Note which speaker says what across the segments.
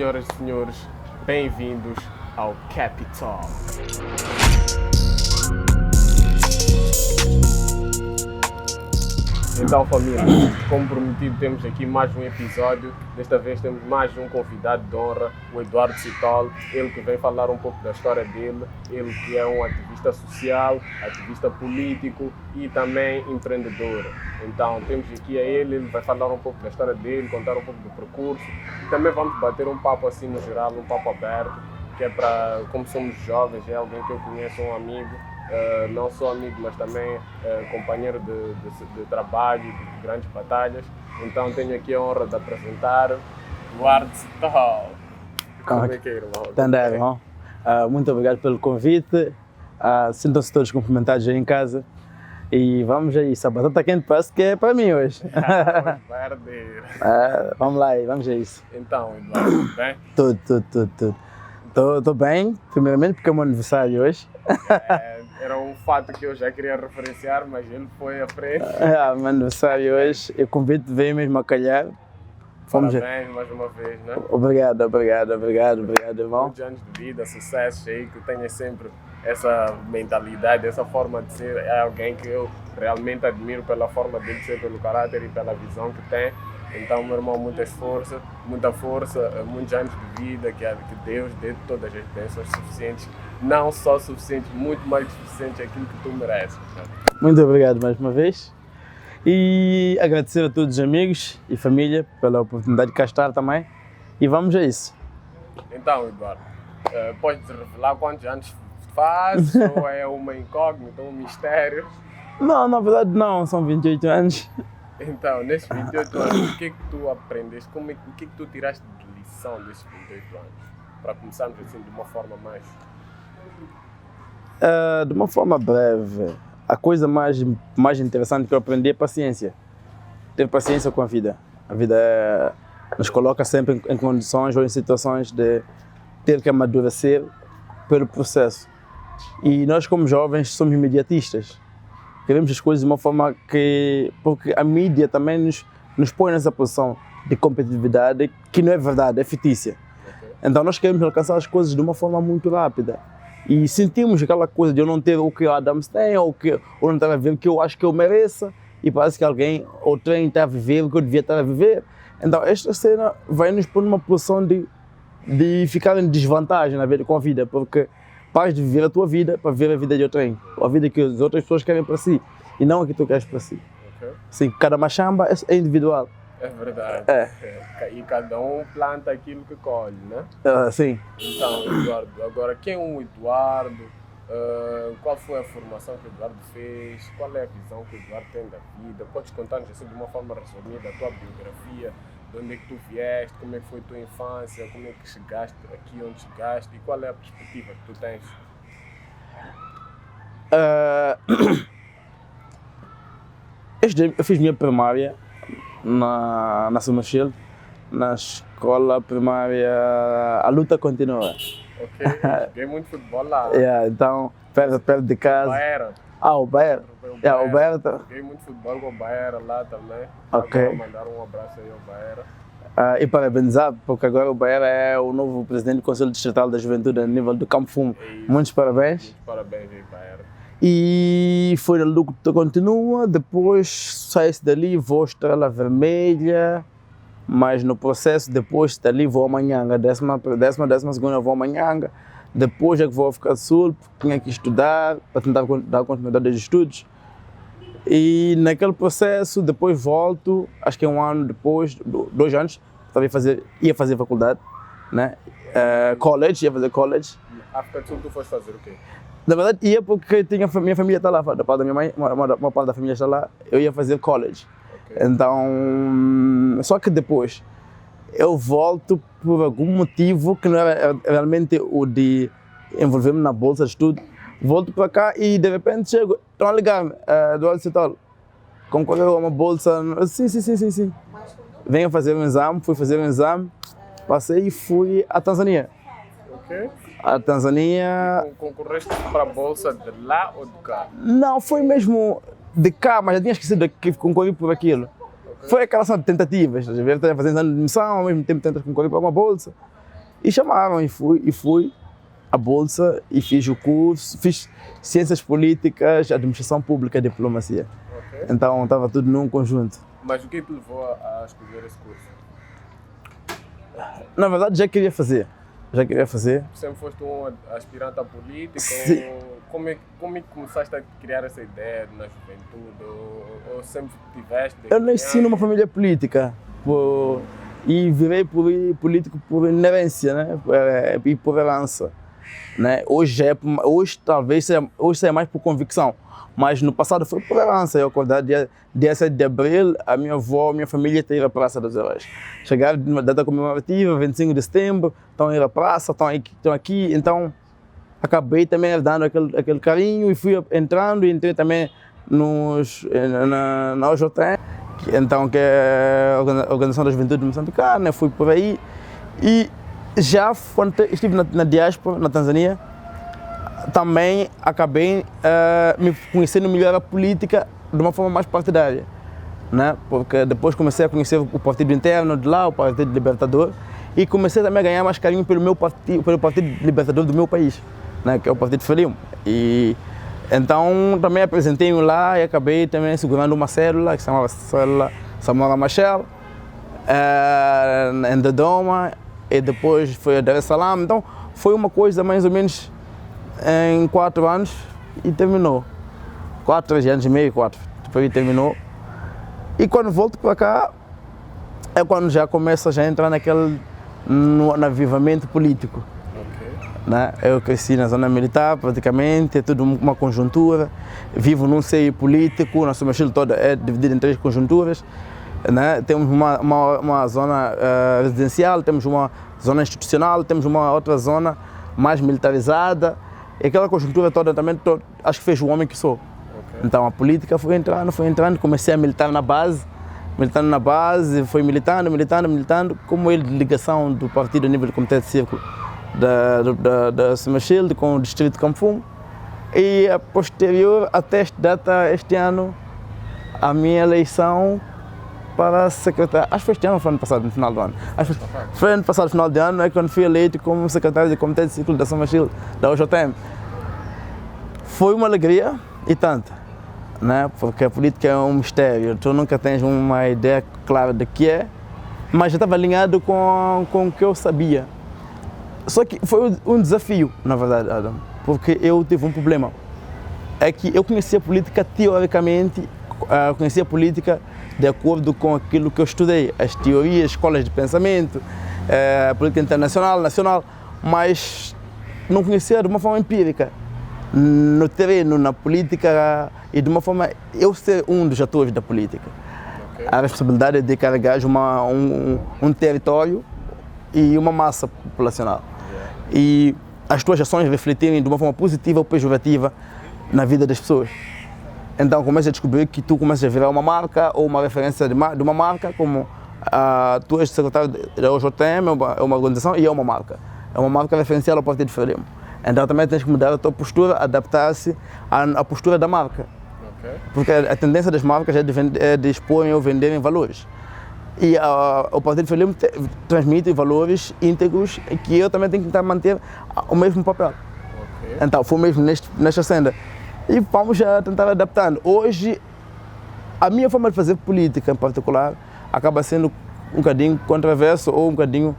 Speaker 1: Senhoras e senhores, bem-vindos ao Capital. Então, família, como prometido, temos aqui mais um episódio. Desta vez temos mais um convidado de honra, o Eduardo Citol. Ele que vem falar um pouco da história dele. Ele que é um ativista social, ativista político e também empreendedor. Então, temos aqui a ele vai falar um pouco da história dele, contar um pouco do percurso. Também vamos bater um papo assim no geral, um papo aberto, que é para, como somos jovens, é alguém que eu conheço, um amigo. Não só amigo, mas também companheiro de trabalho, de grandes batalhas. Então tenho aqui a honra de apresentar Eduardo Citol. Como é que é, irmão?
Speaker 2: Tandar, irmão. Muito obrigado pelo convite. Sintam-se todos cumprimentados aí em casa. E vamos a isso. A batata quente parece que é para mim hoje.
Speaker 1: Vai arder.
Speaker 2: Vamos lá, vamos a isso.
Speaker 1: Então, Eduardo, tudo bem?
Speaker 2: Tudo. Estou bem, primeiramente porque é o meu aniversário hoje.
Speaker 1: Era um fato que eu já queria referenciar, mas ele foi à frente.
Speaker 2: Meu aniversário hoje, o convite veio mesmo a calhar.
Speaker 1: Parabéns mais uma vez, né?
Speaker 2: Obrigado, irmão.
Speaker 1: Muitos anos de vida, sucesso aí, que tenha sempre essa mentalidade, essa forma de ser. É alguém que eu realmente admiro pela forma dele ser, pelo caráter e pela visão que tem. Então, meu irmão, muita força, muitos anos de vida, que Deus dê todas as bênçãos suficientes, não só suficientes, muito mais suficientes aquilo que tu mereces.
Speaker 2: Muito obrigado mais uma vez e agradecer a todos os amigos e família pela oportunidade de cá estar também e vamos a isso.
Speaker 1: Então, Eduardo, podes revelar quantos anos faz ou é uma incógnita, um mistério?
Speaker 2: Não, na verdade não, são 28 anos.
Speaker 1: Então, nesses 28 anos, o que é que tu aprendeste? O que é que tu tiraste de lição desses 28 anos? Para começarmos assim de uma forma mais...
Speaker 2: De uma forma breve, a coisa mais interessante que eu aprendi é paciência. Ter paciência com a vida. A vida nos coloca sempre em condições ou em situações de ter que amadurecer pelo processo. E nós como jovens somos imediatistas. Queremos as coisas de uma forma que... Porque a mídia também nos põe nessa posição de competitividade que não é verdade, é fictícia.
Speaker 1: Okay.
Speaker 2: Então nós queremos alcançar as coisas de uma forma muito rápida. E sentimos aquela coisa de eu não ter o que o Adams tem, ou não estar a viver o que eu acho que eu mereça, e parece que alguém, ou tem está a viver o que eu devia estar a viver. Então esta cena vai nos pôr numa posição de ficar em desvantagem com a vida, porque pares de viver a tua vida para viver a vida de outrem, ou a vida que as outras pessoas querem para si, e não a que tu queres para si.
Speaker 1: Okay.
Speaker 2: Sim, cada machamba é individual.
Speaker 1: É verdade. E cada um planta aquilo que colhe, né?
Speaker 2: Sim.
Speaker 1: Então, Eduardo, agora quem é o Eduardo? Qual foi a formação que o Eduardo fez? Qual é a visão que o Eduardo tem da vida? Podes contar-nos assim, de uma forma resumida a tua biografia? De onde é que tu vieste? Como é que foi a tua infância? Como é que chegaste aqui onde chegaste? E qual é a perspectiva que tu tens?
Speaker 2: Eu fiz minha primária na Sumachil, na escola primária. A luta continua.
Speaker 1: Ok, joguei muito futebol lá.
Speaker 2: Então, perto de casa.
Speaker 1: Baera.
Speaker 2: O Baera. O Baera.
Speaker 1: Joguei muito futebol com o Baera lá também.
Speaker 2: Ok.
Speaker 1: Vou mandar um abraço aí ao Baera.
Speaker 2: E parabenizar, porque agora o Baera é o novo presidente do Conselho Distrital da Juventude a nível do Campo Fumo. Muitos parabéns.
Speaker 1: Muitos parabéns aí, Baera.
Speaker 2: E foi na luta continua, depois saí-se dali, vou à Estrela Vermelha, mas no processo depois dali vou a Manhanga, décima segunda vou a Manhanga, depois é que vou ao África do Sul, porque tinha que estudar para tentar dar continuidade aos estudos. E naquele processo depois volto, acho que um ano depois, 2 anos, ia fazer faculdade, né? Ia fazer college.
Speaker 1: África do Sul tu foste fazer o quê?
Speaker 2: Na verdade ia porque minha família está lá, da parte da minha mãe, uma parte da família está lá, eu ia fazer college. Okay. Então, só que depois eu volto por algum motivo que não era realmente o de envolver-me na bolsa de estudo. Volto para cá e de repente chego, estão a ligar-me, Eduardo Citol, concorreu a uma bolsa, sim. Venho fazer um exame, fui fazer um exame, passei e fui à Tanzânia.
Speaker 1: Ok.
Speaker 2: A Tanzânia...
Speaker 1: E concorreste para a bolsa de lá ou de cá?
Speaker 2: Não, foi mesmo de cá, mas já tinha esquecido que concorri por aquilo. Okay. Foi aquela tentativa, estás a ver? Estás a fazer exame de admissão, ao mesmo tempo tentas concorrer para uma bolsa. E chamaram, e fui à Bolsa e fiz o curso, fiz Ciências Políticas, Administração Pública e Diplomacia.
Speaker 1: Ok.
Speaker 2: Então estava tudo num conjunto.
Speaker 1: Mas o que te levou a escolher esse curso?
Speaker 2: Na verdade já queria fazer.
Speaker 1: Sempre foste um aspirante a político?
Speaker 2: Sim.
Speaker 1: Como é que começaste a criar essa ideia na juventude? Ou sempre tiveste?
Speaker 2: Eu nasci numa família política e virei político por inerência, né? E por herança. Né? Hoje talvez seja mais por convicção, mas no passado foi por herança. Eu acordar dia 7 de abril, a minha avó, minha família está a ir à Praça dos Heróis. Chegaram de uma data comemorativa, 25 de setembro, estão a ir à praça, estão aqui, então acabei também dando aquele carinho e fui entrando e entrei também na OJM, que é a Organização da Juventude Moçambicana, fui por aí e já quando estive na diáspora, na Tanzânia, também acabei me conhecendo melhor a política de uma forma mais partidária, né? Porque depois comecei a conhecer o partido interno de lá, o Partido Libertador, e comecei também a ganhar mais carinho pelo Partido Libertador do meu país, né? Que é o Partido Frelimo. E então também apresentei-me lá e acabei também segurando uma célula que se chamava Célula Samora Machel, em Dodoma, e depois foi a Dar es Salaam. Então foi uma coisa mais ou menos em 4 anos e terminou. 3 anos e meio, 4. Depois terminou. E quando volto para cá, é quando já começa a entrar no avivamento político.
Speaker 1: Okay.
Speaker 2: Né? Eu cresci na zona militar, praticamente, é tudo uma conjuntura. Vivo num seio político, nosso mochila toda é dividida em 3 conjunturas. Né? Temos uma zona residencial, temos uma zona institucional, temos uma outra zona mais militarizada. E aquela conjuntura toda também, acho que fez o homem que sou. Okay. Então a política foi entrando, comecei a militar na base, fui militando, como ele de ligação do partido a nível do Comitê de Círculo da Sumachilde com o distrito de Campum. E a posterior, até esta data, este ano, a minha eleição para secretário, acho que foi este ano ou foi ano passado, no final do ano? Foi ano passado, no final do ano, é quando fui eleito como secretário do Comitê de Círculo da São Machilde, da OJM. Foi uma alegria e tanta, né? Porque a política é um mistério, tu nunca tens uma ideia clara de que é, mas já estava alinhado com o que eu sabia. Só que foi um desafio, na verdade, Adam, porque eu tive um problema. É que eu conhecia a política teoricamente, conhecia a política de acordo com aquilo que eu estudei, as teorias, escolas de pensamento, política internacional, nacional, mas não conhecia de uma forma empírica, no terreno, na política e de uma forma, eu ser um dos atores da política. Okay. A responsabilidade de carregar um território e uma massa populacional. Yeah. E as tuas ações refletirem de uma forma positiva ou pejorativa na vida das pessoas. Então começa a descobrir que tu começas a virar uma marca ou uma referência de uma marca, como tu és secretário da OJM, é uma organização e é uma marca. É uma marca referencial ao Partido Frelimo. Então também tens que mudar a tua postura, adaptar-se à postura da marca. Okay. Porque a tendência das marcas é de exporem ou venderem valores. E o Partido Frelimo transmite valores íntegros que eu também tenho que tentar manter o mesmo papel. Okay. Então foi mesmo nesta senda. E vamos já tentar adaptando. Hoje, a minha forma de fazer política, em particular, acaba sendo um bocadinho controverso ou um bocadinho,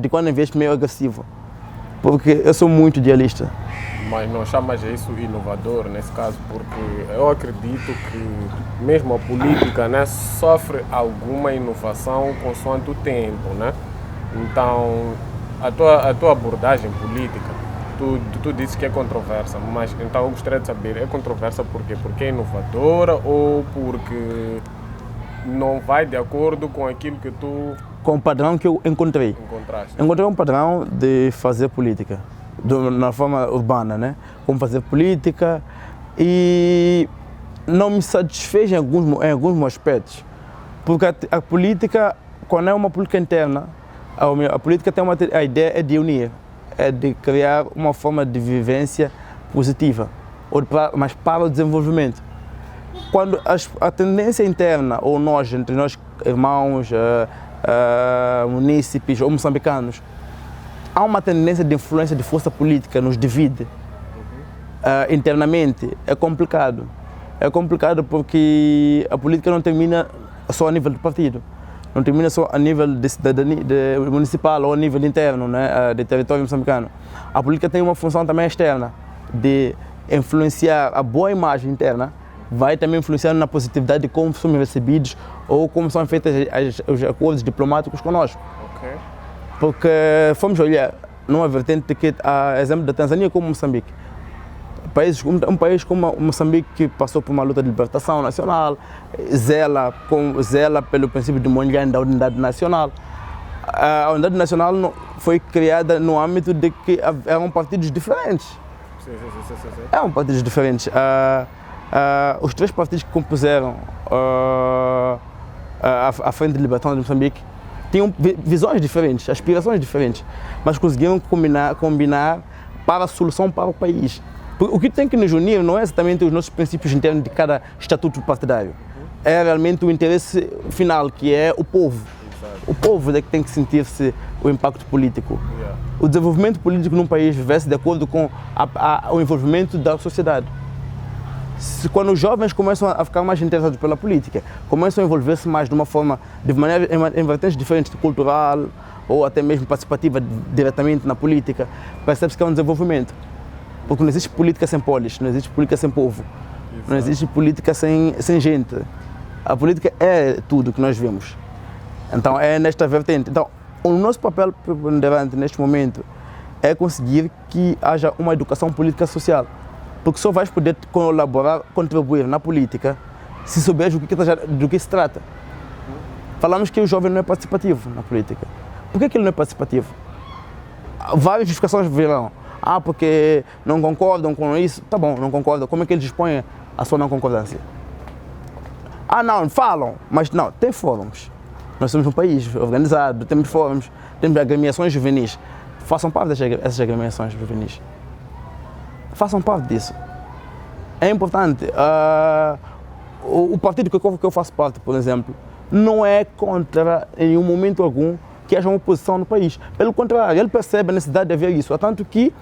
Speaker 2: de quando em vez, meio agressivo. Porque eu sou muito idealista.
Speaker 1: Mas não chamas isso inovador, nesse caso, porque eu acredito que mesmo a política, né, sofre alguma inovação consoante o tempo, né? Então, a tua abordagem política, Tu disse que é controversa, mas então eu gostaria de saber, é controversa por quê? Porque é inovadora ou porque não vai de acordo com aquilo que tu...
Speaker 2: Com o padrão que eu encontrei. Encontrei um padrão de fazer política, na forma urbana, né? Como fazer política e não me satisfez em alguns aspectos. Porque a política, quando é uma política interna, a política tem a ideia é de unir. É de criar uma forma de vivência positiva, mas para o desenvolvimento. Quando a tendência interna, ou entre nós irmãos, munícipes ou moçambicanos, há uma tendência de influência de força política, nos divide internamente. É complicado. É complicado porque a política não termina só a nível do partido, não termina só a nível de cidadania municipal ou a nível interno, né, de território moçambicano. A política tem uma função também externa, de influenciar a boa imagem interna, vai também influenciar na positividade de como somos recebidos ou como são feitos os acordos diplomáticos conosco.
Speaker 1: Okay.
Speaker 2: Porque fomos olhar numa vertente que, a exemplo da Tanzânia como Moçambique, um país como Moçambique que passou por uma luta de libertação nacional, zela pelo princípio de Mondial da unidade nacional. A unidade nacional foi criada no âmbito de que eram partidos diferentes.
Speaker 1: Sim.
Speaker 2: Eram partidos diferentes. Os três partidos que compuseram a Frente de Libertação de Moçambique tinham visões diferentes, aspirações diferentes, mas conseguiram combinar para a solução para o país. O que tem que nos unir não é exatamente os nossos princípios internos de cada estatuto partidário, é realmente o interesse final, que é o povo. O povo é que tem que sentir-se o impacto político. O desenvolvimento político num país vive-se de acordo com o envolvimento da sociedade. Quando os jovens começam a ficar mais interessados pela política, começam a envolver-se mais de uma forma, de maneira em vertentes diferentes, cultural ou até mesmo participativa diretamente na política, percebe-se que é um desenvolvimento. Porque não existe política sem polis, não existe política sem povo, não existe política sem gente. A política é tudo que nós vemos. Então é nesta vertente. Então o nosso papel preponderante neste momento é conseguir que haja uma educação política social. Porque só vais poder colaborar, contribuir na política se souberes do que se trata. Falamos que o jovem não é participativo na política. Por que ele não é participativo? Várias justificações virão. Porque não concordam com isso. Tá bom, não concordam. Como é que eles expõem a sua não concordância? Não, falam, mas não, tem fóruns. Nós somos um país organizado, temos fóruns, temos agremiações juvenis. Façam parte dessas agremiações juvenis. Façam parte disso. É importante. O partido que eu faço parte, por exemplo, não é contra, em nenhum momento algum, que haja uma oposição no país. Pelo contrário, ele percebe a necessidade de haver isso. Há tanto que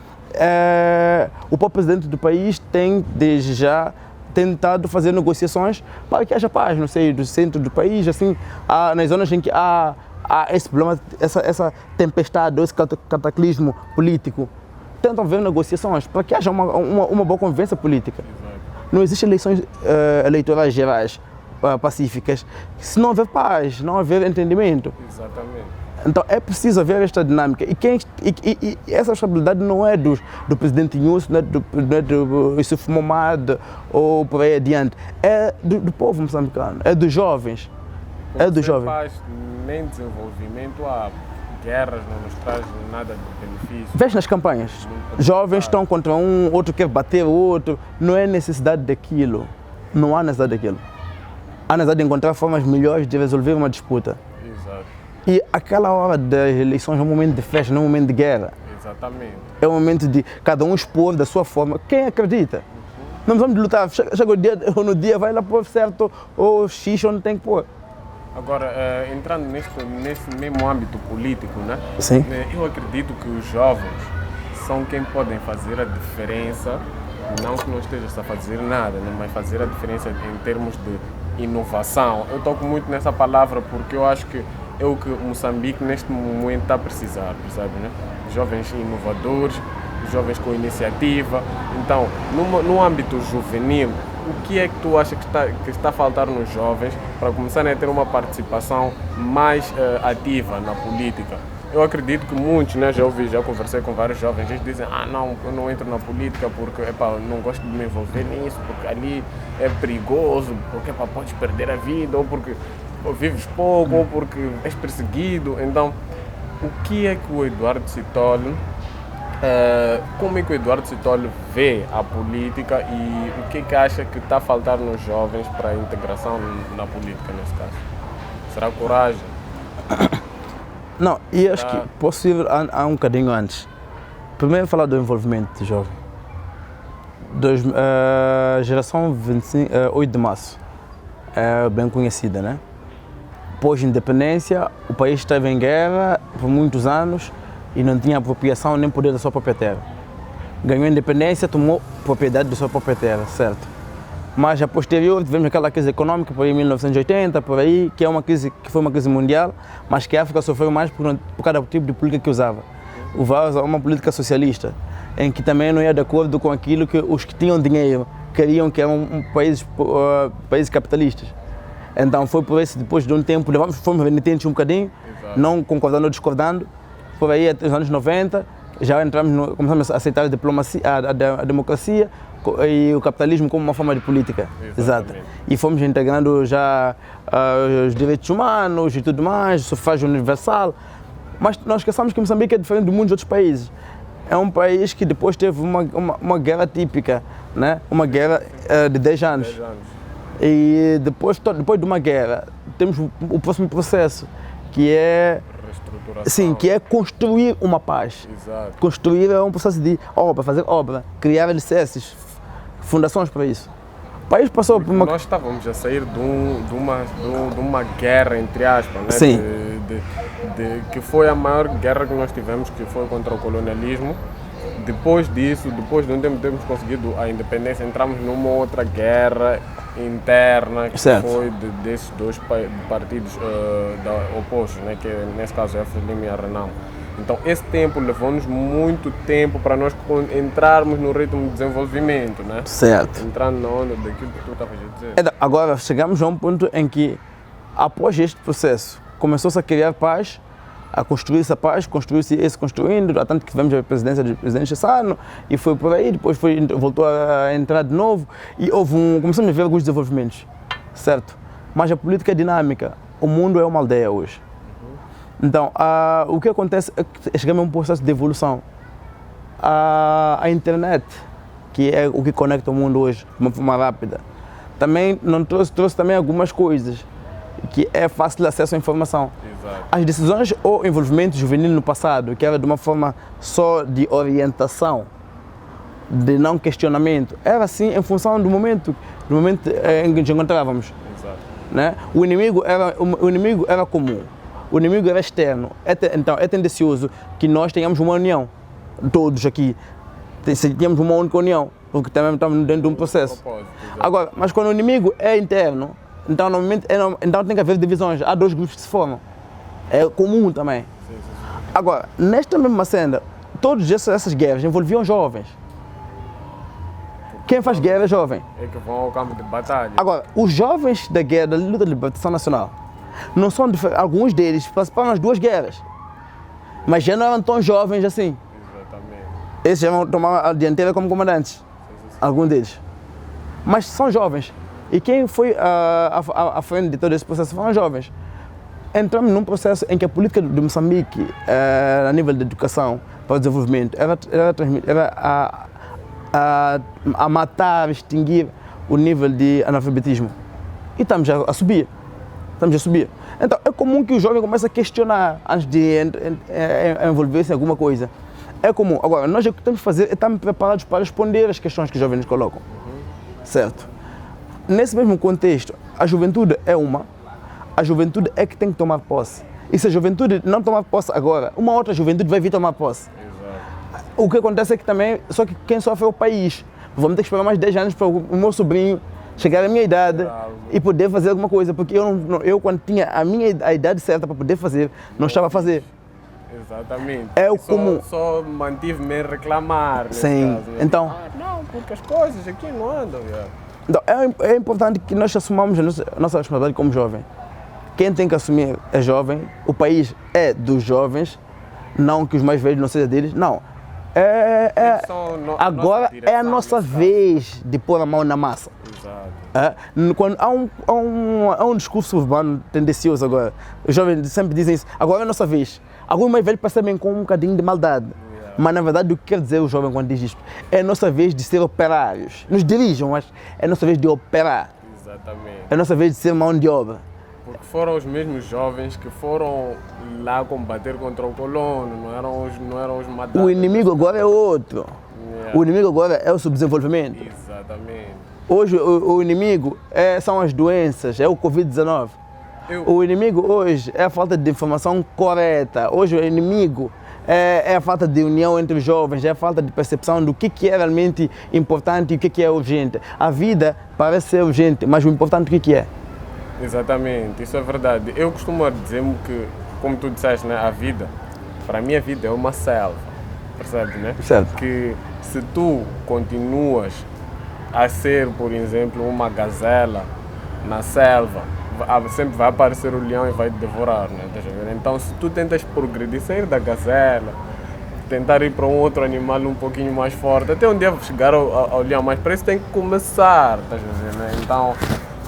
Speaker 2: o próprio presidente do país tem, desde já, tentado fazer negociações para que haja paz no seio do centro do país, assim, nas zonas em que há esse problema, essa tempestade, esse cataclismo político. Tentam haver negociações para que haja uma boa convivência política.
Speaker 1: Exato.
Speaker 2: Não existem eleições eleitorais gerais pacíficas se não houver paz, não houver entendimento.
Speaker 1: Exatamente.
Speaker 2: Então é preciso haver esta dinâmica e essa estabilidade não é do presidente Inhusso, não é do Yusuf Momad ou por aí adiante, é do povo moçambicano, é dos jovens.
Speaker 1: É dos jovens. Paz, nem desenvolvimento, há guerras, não nos traz nada de benefício.
Speaker 2: Veja nas campanhas, jovens estão contra um, outro quer bater o outro, não é necessidade daquilo, não há necessidade daquilo. Há necessidade de encontrar formas melhores de resolver uma disputa.
Speaker 1: Exato.
Speaker 2: E aquela hora das eleições é um momento de festa, não é um momento de guerra.
Speaker 1: Exatamente.
Speaker 2: É um momento de cada um expor da sua forma. Quem acredita? Não precisamos de lutar. Chega o dia, ou no dia vai lá pôr certo ou X onde tem que pôr.
Speaker 1: Agora, entrando nesse mesmo âmbito político, né?
Speaker 2: Sim.
Speaker 1: Eu acredito que os jovens são quem podem fazer a diferença, não que não esteja a fazer nada, né? Mas fazer a diferença em termos de inovação. Eu toco muito nessa palavra porque eu acho que é o que Moçambique neste momento está a precisar, percebe, né? Jovens inovadores, jovens com iniciativa. Então, no âmbito juvenil, o que é que tu acha que está a faltar nos jovens para começarem a ter uma participação mais ativa na política? Eu acredito que muitos, né, já conversei com vários jovens, eles dizem, não, eu não entro na política porque eu não gosto de me envolver nisso, porque ali é perigoso, porque podes perder a vida, ou porque vives pouco, ou porque és perseguido. Então, o que é que o Eduardo Sithole, como é que o Eduardo Sithole vê a política e o que é que acha que está a faltar nos jovens para a integração na política, nesse caso? Será coragem?
Speaker 2: Não, e acho que possível há um bocadinho antes. Primeiro falar do envolvimento do jovem. Geração 8 de março, é bem conhecida, né? Pós-independência, o país esteve em guerra por muitos anos e não tinha apropriação nem poder da sua própria terra. Ganhou a independência, tomou propriedade da sua própria terra, certo? Mas a posterior tivemos aquela crise econômica por aí em 1980, por aí, que foi uma crise mundial, mas que a África sofreu mais por cada tipo de política que usava. Usava uma política socialista, em que também não ia de acordo com aquilo que os que tinham dinheiro queriam, que eram países capitalistas. Então foi por isso, depois de um tempo, fomos renitentes um bocadinho, não concordando ou discordando, por aí até os anos 90, já começamos a aceitar a democracia e o capitalismo como uma forma de política. Exato. E fomos integrando já os direitos humanos e tudo mais, o sufrágio universal. Mas nós esquecemos que Moçambique é diferente de muitos outros países. É um país que depois teve uma guerra típica, né? Uma guerra de 10 anos. E depois de uma guerra, temos o próximo processo, que é sim, que é construir uma paz.
Speaker 1: Exato.
Speaker 2: Construir é um processo de obra, fazer obra, criar alicerces, fundações para isso. O país passou por uma...
Speaker 1: Nós estávamos a sair de uma guerra, entre aspas, né?
Speaker 2: Sim.
Speaker 1: Que foi a maior guerra que nós tivemos, que foi contra o colonialismo. Depois disso, depois de um tempo termos conseguido a independência, entramos numa outra guerra interna, que
Speaker 2: certo.
Speaker 1: foi desses dois partidos opostos, né? Que nesse caso é a FRELIM e a RENAM. Então esse tempo levou-nos muito tempo para nós entrarmos no ritmo de desenvolvimento, né?
Speaker 2: Certo.
Speaker 1: Entrando na onda daquilo que tu estavas a dizer.
Speaker 2: Então, agora chegamos a um ponto em que, após este processo, começou-se a criar paz, a construir essa paz, construiu-se construindo, tanto que tivemos a presidência do presidente Chissano e foi por aí, depois voltou a entrar de novo e começamos a ver alguns desenvolvimentos, certo? Mas a política é dinâmica, o mundo é uma aldeia hoje. Então, o que acontece é que chegamos a um processo de evolução. A internet, que é o que conecta o mundo hoje de uma forma rápida, também trouxe também algumas coisas, que é fácil acesso à informação.
Speaker 1: Exato.
Speaker 2: As decisões ou envolvimento juvenil no passado, que era de uma forma só de orientação, de não questionamento, era assim em função do momento em que nos encontrávamos.
Speaker 1: Exato.
Speaker 2: Né? O inimigo era comum, o inimigo era externo. Então é tendencioso que nós tenhamos uma união, todos aqui, tenhamos uma única união, porque também estamos dentro de um processo. Agora, mas quando o inimigo é interno, então, normalmente, então tem que haver divisões, há dois grupos que se formam. É comum também.
Speaker 1: Sim.
Speaker 2: Agora, nesta mesma cena, todas essas guerras envolviam jovens. Quem faz guerra é jovem.
Speaker 1: É que vão ao campo de batalha.
Speaker 2: Agora, os jovens da guerra, da luta de libertação nacional, não são alguns deles participaram nas duas guerras, mas já não eram tão jovens assim.
Speaker 1: Exatamente.
Speaker 2: Esses já vão tomar a dianteira como comandantes, alguns deles. Mas são jovens. E quem foi à frente de todo esse processo foram os jovens. Entramos num processo em que a política de Moçambique, a nível de educação para o desenvolvimento, era a matar, extinguir o nível de analfabetismo. E estamos a subir. Então é comum que o jovem comece a questionar antes de envolver-se em alguma coisa. É comum. Agora, nós o que temos que fazer é estar preparados para responder às questões que os jovens nos colocam. Certo? Nesse mesmo contexto, a juventude é a juventude é que tem que tomar posse. E se a juventude não tomar posse agora, uma outra juventude vai vir tomar posse.
Speaker 1: Exato.
Speaker 2: O que acontece é que também, só que quem sofre é o país. Vamos ter que esperar mais 10 anos para o meu sobrinho chegar à minha idade e poder fazer alguma coisa, porque eu quando tinha a idade certa para poder fazer, não estava a fazer.
Speaker 1: Exatamente.
Speaker 2: É o comum.
Speaker 1: Só mantive-me a reclamar.
Speaker 2: Sim.
Speaker 1: Caso, né?
Speaker 2: Então,
Speaker 1: não, porque as coisas aqui não andam.
Speaker 2: Então, é importante que nós assumamos a nossa responsabilidade como jovem. Quem tem que assumir é jovem, o país é dos jovens, não que os mais velhos não sejam deles, não. Agora é a nossa vez de pôr a mão na massa.
Speaker 1: Exato.
Speaker 2: Quando há um discurso urbano tendencioso agora, os jovens sempre dizem isso, agora é a nossa vez. Alguns mais velhos percebem com um bocadinho de maldade. Mas na verdade o que quer dizer o jovem quando diz isto? É a nossa vez de ser operários. Nos dirijam, mas é a nossa vez de operar.
Speaker 1: Exatamente.
Speaker 2: É a nossa vez de ser mão de obra.
Speaker 1: Porque foram os mesmos jovens que foram lá combater contra o colono, não eram os matados.
Speaker 2: O inimigo agora é outro. O inimigo agora é o subdesenvolvimento.
Speaker 1: Exatamente.
Speaker 2: Hoje o inimigo são as doenças, é o Covid-19. O inimigo hoje é a falta de informação correta. Hoje o inimigo é a falta de união entre os jovens, é a falta de percepção do que é realmente importante e o que é urgente. A vida parece ser urgente, mas o importante o que é?
Speaker 1: Exatamente, isso é verdade. Eu costumo dizer-me que, como tu disseste, né, a vida, para mim a vida é uma selva, percebes, né?
Speaker 2: Certo.
Speaker 1: Que se tu continuas a ser, por exemplo, uma gazela na selva, sempre vai aparecer o leão e vai te devorar, né? Então, se tu tentas progredir, sair da gazela, tentar ir para um outro animal um pouquinho mais forte, até um dia chegar ao leão, mas para isso tem que começar, né? Então,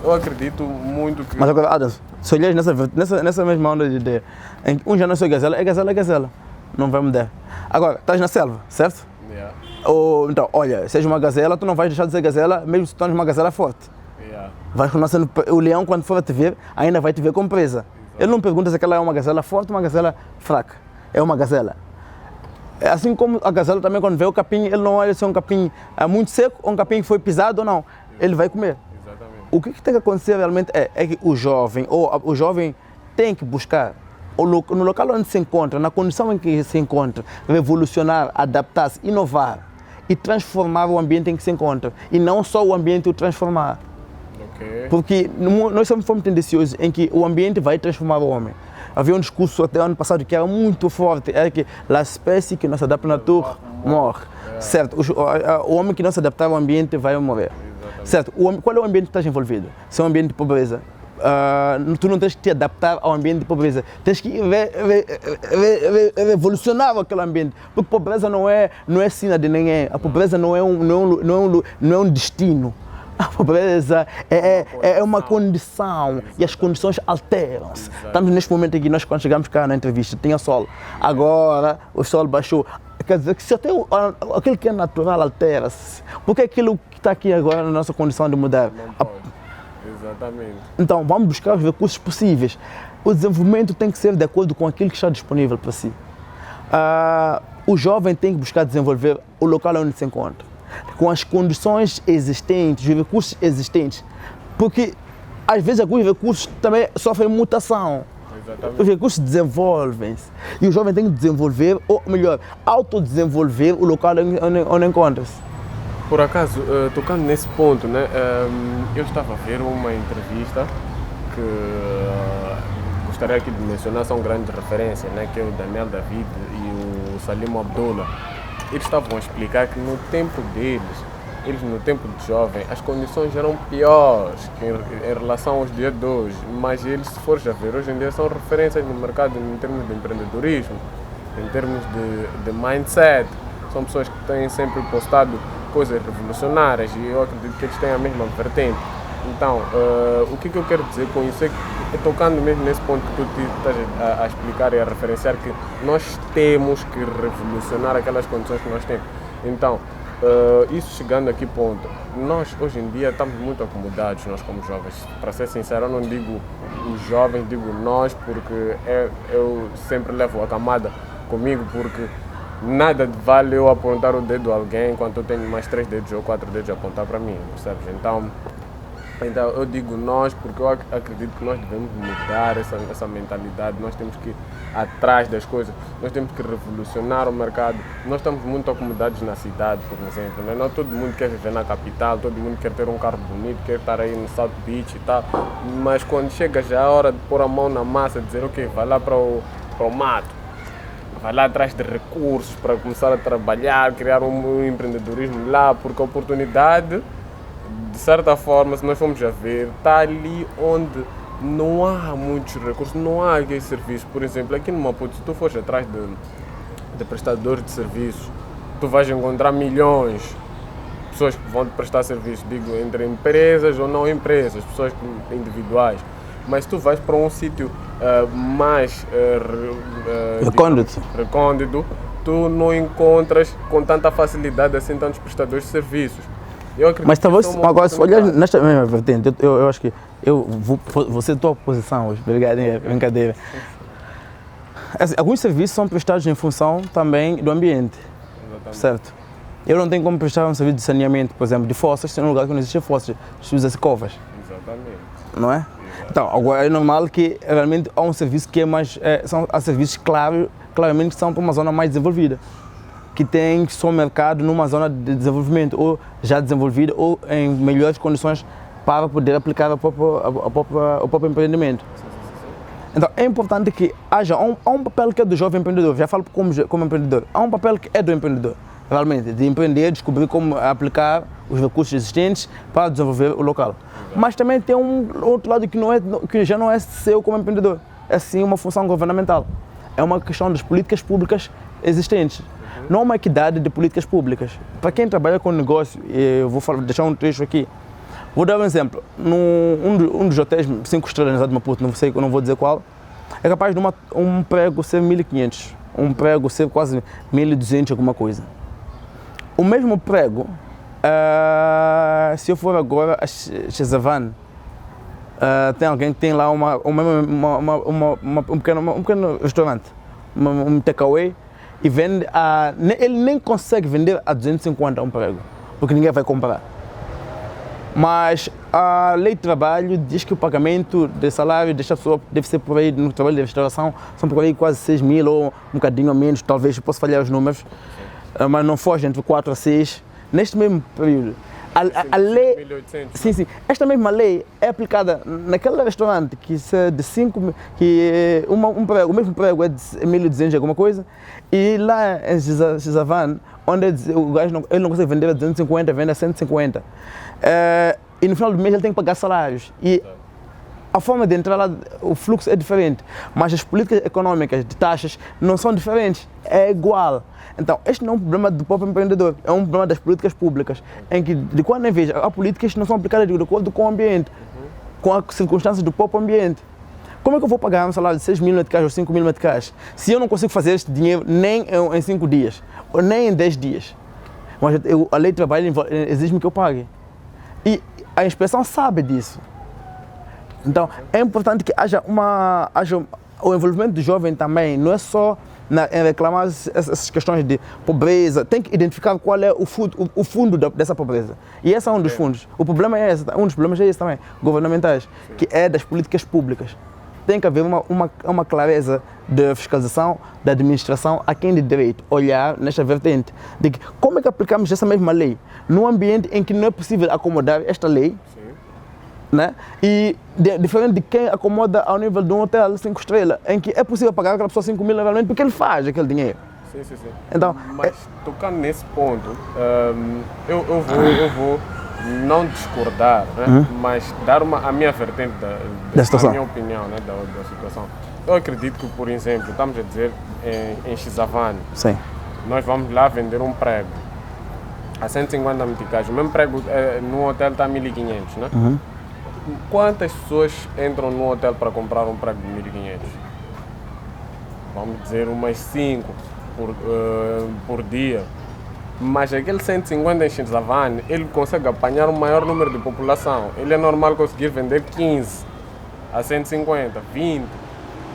Speaker 1: eu acredito muito que...
Speaker 2: Mas agora, Adams, se olhares nessa mesma onda de ideia, em que um já nasceu gazela, é gazela. Não vai mudar. Agora, estás na selva, certo?
Speaker 1: Yeah.
Speaker 2: Ou, então, olha, seja uma gazela, tu não vais deixar de ser gazela, mesmo se tu tornes uma gazela forte.
Speaker 1: Yeah.
Speaker 2: Vai continuar sendo, o leão, quando for te ver, ainda vai te ver como presa. Ele não pergunta se aquela é uma gazela forte ou uma gazela fraca. É uma gazela. Assim como a gazela também, quando vê o capim, ele não olha se é um capim muito seco ou um capim que foi pisado ou não. Ele vai comer.
Speaker 1: Exatamente.
Speaker 2: O que tem que acontecer realmente é que o jovem tem que buscar no local onde se encontra, na condição em que se encontra, revolucionar, adaptar-se, inovar e transformar o ambiente em que se encontra. E não só o ambiente o transformar.
Speaker 1: Okay.
Speaker 2: Porque nós somos tendenciosos em que o ambiente vai transformar o homem. Havia um discurso até ano passado que era muito forte, era que a espécie que não se adapta à natura morre. Certo, o homem que não se adaptar ao ambiente vai morrer.
Speaker 1: Exatamente.
Speaker 2: Certo, qual é o ambiente que estás envolvido? Se é um ambiente de pobreza, tu não tens que te adaptar ao ambiente de pobreza, tens que revolucionar aquele ambiente, porque pobreza não é sina de ninguém, a pobreza não é um destino. A pobreza é uma condição e as condições alteram-se. Estamos neste momento aqui, nós quando chegamos cá na entrevista tinha sol, agora o sol baixou. Quer dizer que se até aquilo que é natural altera-se, porque aquilo que está aqui agora na nossa condição de mudar.
Speaker 1: Não pode. Exatamente.
Speaker 2: Então vamos buscar os recursos possíveis. O desenvolvimento tem que ser de acordo com aquilo que está disponível para si. O jovem tem que buscar desenvolver o local onde se encontra, com as condições existentes, os recursos existentes, porque às vezes alguns recursos também sofrem mutação.
Speaker 1: Exatamente.
Speaker 2: Os recursos desenvolvem-se e o jovem tem que desenvolver, ou melhor, autodesenvolver o local onde encontra-se.
Speaker 1: Por acaso, tocando nesse ponto, né, eu estava a ver uma entrevista que gostaria aqui de mencionar, são grandes referências, né, que é o Daniel David e o Salim Abdullah. Eles estavam a explicar que no tempo deles, no tempo de jovem, as condições eram piores que em relação aos dias de hoje, mas eles, se fores a ver, hoje em dia são referências no mercado em termos de empreendedorismo, em termos de mindset. São pessoas que têm sempre postado coisas revolucionárias e eu acredito que eles têm a mesma vertente. Então, o que eu quero dizer com isso é que, tocando mesmo nesse ponto que tu estás a explicar e a referenciar, que nós temos que revolucionar aquelas condições que nós temos. Então, isso chegando aqui ponto, nós hoje em dia estamos muito acomodados, nós como jovens. Para ser sincero, eu não digo os jovens, digo nós, porque eu sempre levo a camada comigo, porque nada vale eu apontar o dedo a alguém enquanto eu tenho mais 3 dedos ou 4 dedos a apontar para mim, percebes? Então eu digo nós porque eu acredito que nós devemos mudar essa mentalidade, nós temos que ir atrás das coisas, nós temos que revolucionar o mercado. Nós estamos muito acomodados na cidade, por exemplo, né? Não todo mundo quer viver na capital, todo mundo quer ter um carro bonito, quer estar aí no South Beach e tal, mas quando chega já a hora de pôr a mão na massa, dizer ok, vai lá para o mato, vai lá atrás de recursos para começar a trabalhar, criar um empreendedorismo lá, porque a oportunidade, de certa forma, se nós formos a ver, está ali onde não há muitos recursos, não há aqueles serviços. Por exemplo, aqui no Maputo, se tu fores atrás de prestadores de serviços, tu vais encontrar milhões de pessoas que vão te prestar serviços, digo, entre empresas ou não empresas, pessoas individuais. Mas se tu vais para um sítio mais recôndito, tu não encontras com tanta facilidade assim tantos prestadores de serviços.
Speaker 2: Mas talvez, agora, se olhar nesta mesma vertente, eu acho que eu vou ser tua posição hoje, brincadeira. Assim, alguns serviços são prestados em função também do ambiente, certo? Eu não tenho como prestar um serviço de saneamento, por exemplo, de fossas, se num lugar que não existe fossas, usa-se covas.
Speaker 1: Exatamente.
Speaker 2: Não é? Então, agora é normal que realmente há um serviço que é mais, há serviços claramente que são para uma zona mais desenvolvida, que tem só mercado numa zona de desenvolvimento, ou já desenvolvida, ou em melhores condições para poder aplicar o próprio empreendimento. Então é importante que haja um papel que é do jovem empreendedor, já falo como empreendedor, há um papel que é do empreendedor, realmente, de empreender, descobrir como aplicar os recursos existentes para desenvolver o local. Mas também tem um outro lado que já não é seu como empreendedor, é sim uma função governamental, é uma questão das políticas públicas existentes. Não há uma equidade de políticas públicas. Para quem trabalha com negócio, eu vou deixar um trecho aqui. Vou dar um exemplo. Um dos hotéis 5 estrelas na cidade de Maputo, não vou dizer qual, é capaz de um prego ser 1.500, um prego ser quase 1.200 alguma coisa. O mesmo prego, se eu for agora a Chezavan, tem alguém que tem lá um pequeno restaurante, um takeaway, e vende ele nem consegue vender a 250 um prego, porque ninguém vai comprar. Mas a lei de trabalho diz que o pagamento de salário desta pessoa deve ser por aí, no trabalho de restauração, são por aí quase 6.000 ou um bocadinho a menos, talvez, eu posso falhar os números, mas não foge entre 4 a 6, neste mesmo período. A lei, sim, esta mesma lei é aplicada naquele restaurante que é de 5, que o mesmo prego é de 1.200 alguma coisa, e lá em Zizavan, onde o gajo ele não consegue vender a 250, vende a 150. E no final do mês ele tem que pagar salários. E a forma de entrar lá, o fluxo é diferente, mas as políticas econômicas de taxas não são diferentes, é igual. Então, este não é um problema do próprio empreendedor, é um problema das políticas públicas, em que, de quando em vez, há políticas que não são aplicadas de acordo com o ambiente, com as circunstâncias do próprio ambiente. Como é que eu vou pagar um salário de 6.000 meticais ou 5.000 meticais se eu não consigo fazer este dinheiro nem em 5 dias, ou nem em 10 dias? Mas a lei de trabalho exige-me que eu pague. E a inspeção sabe disso. Então, é importante que haja o envolvimento do jovem também, não é só em reclamar essas questões de pobreza, tem que identificar qual é o fundo dessa pobreza. E esse é um dos fundos. O problema é esse, um dos problemas é esse também, governamentais, que é das políticas públicas. Tem que haver uma clareza de fiscalização, da administração, a quem de direito olhar nesta vertente, de que como é que aplicamos essa mesma lei num ambiente em que não é possível acomodar esta lei, né? E diferente de quem acomoda ao nível de um hotel 5 estrelas, em que é possível pagar aquela pessoa 5.000 realmente porque ele faz aquele dinheiro.
Speaker 1: Sim.
Speaker 2: Então,
Speaker 1: mas tocando nesse ponto, eu vou não discordar, né? Mas dar a minha vertente da situação, a minha opinião, né? da situação. Eu acredito que, por exemplo, estamos a dizer em Chizavan, nós vamos lá vender um prego a 150 meticais, o mesmo prego num hotel está a 1.500, né? Quantas pessoas entram num hotel para comprar um prego de 1.500? Vamos dizer umas 5 por dia. Mas aquele 150 em Chizavan, ele consegue apanhar um maior número de população. Ele é normal conseguir vender 15 a 150, 20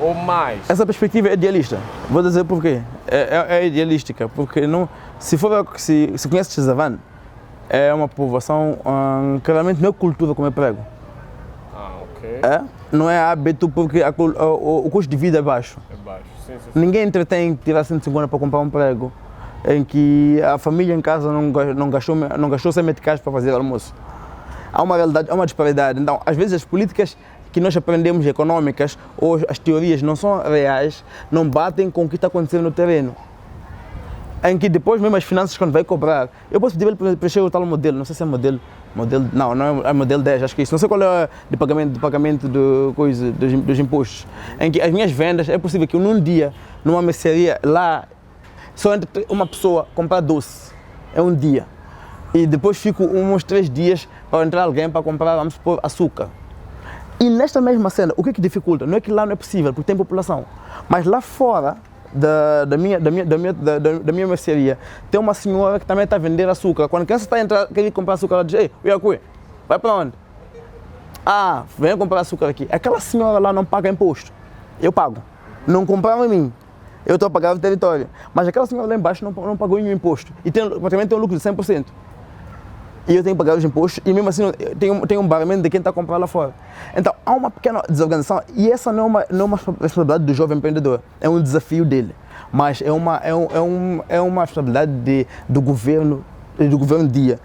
Speaker 1: ou mais.
Speaker 2: Essa perspectiva é idealista. Vou dizer por quê. É idealística, porque se conhece Chizavan, é uma povoação que realmente não é cultura comer prego. Não é hábito porque o custo de vida é baixo.
Speaker 1: Sim.
Speaker 2: Ninguém entretém tirar 150 para comprar um prego, em que a família em casa não gastou 100 meticais para fazer almoço. Há uma realidade, há uma disparidade. Então, às vezes as políticas que nós aprendemos econômicas ou as teorias não são reais, não batem com o que está acontecendo no terreno. Em que depois mesmo as finanças, quando vai cobrar, eu posso pedir para ele preencher o tal modelo, não sei se é modelo, não é modelo 10, acho que é isso, não sei qual é de pagamento dos impostos, em que as minhas vendas, é possível que num dia, numa mercearia lá, só entre uma pessoa comprar doce, é um dia, e depois fico uns 3 dias para entrar alguém para comprar, vamos supor, açúcar. E nesta mesma cena, o que dificulta? Não é que lá não é possível, porque tem população, mas lá fora da minha mercearia, tem uma senhora que também está a vender açúcar. Quando a criança está a entrar, quer ir comprar açúcar, ela diz: "Ei, Uiacui, vai para onde?" "Ah, venha comprar açúcar aqui." Aquela senhora lá não paga imposto, eu pago. Não compraram em mim, eu estou a pagar o território. Mas aquela senhora lá embaixo não pagou nenhum imposto e praticamente tem um lucro de 100%. E eu tenho que pagar os impostos e mesmo assim tem um barramento de quem está a comprar lá fora. Então há uma pequena desorganização e essa não é uma responsabilidade do jovem empreendedor, é um desafio dele. mas é uma responsabilidade do governo dia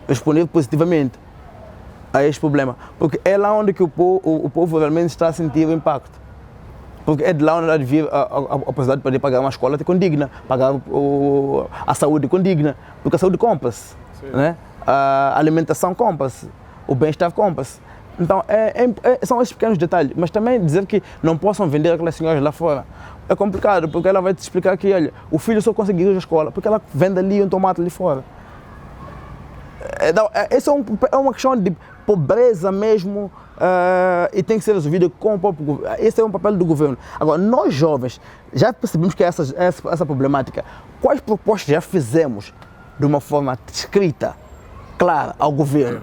Speaker 2: responder positivamente a este problema, porque é lá onde que o povo realmente está a sentir o impacto. Porque é de lá onde há de vir a possibilidade de poder pagar uma escola condigna, pagar a saúde condigna, porque a saúde compra-se, né? A alimentação compra-se, o bem-estar compra-se. Então, são esses pequenos detalhes, mas também dizer que não possam vender aquelas senhoras lá fora é complicado, porque ela vai te explicar que, olha, o filho só conseguiu ir à escola porque ela vende ali um tomate ali fora. Essa é uma questão de pobreza mesmo, e tem que ser resolvida com o próprio governo. Esse é um papel do governo. Agora, nós jovens já percebemos que essa problemática. Quais propostas já fizemos de uma forma escrita, clara, ao governo?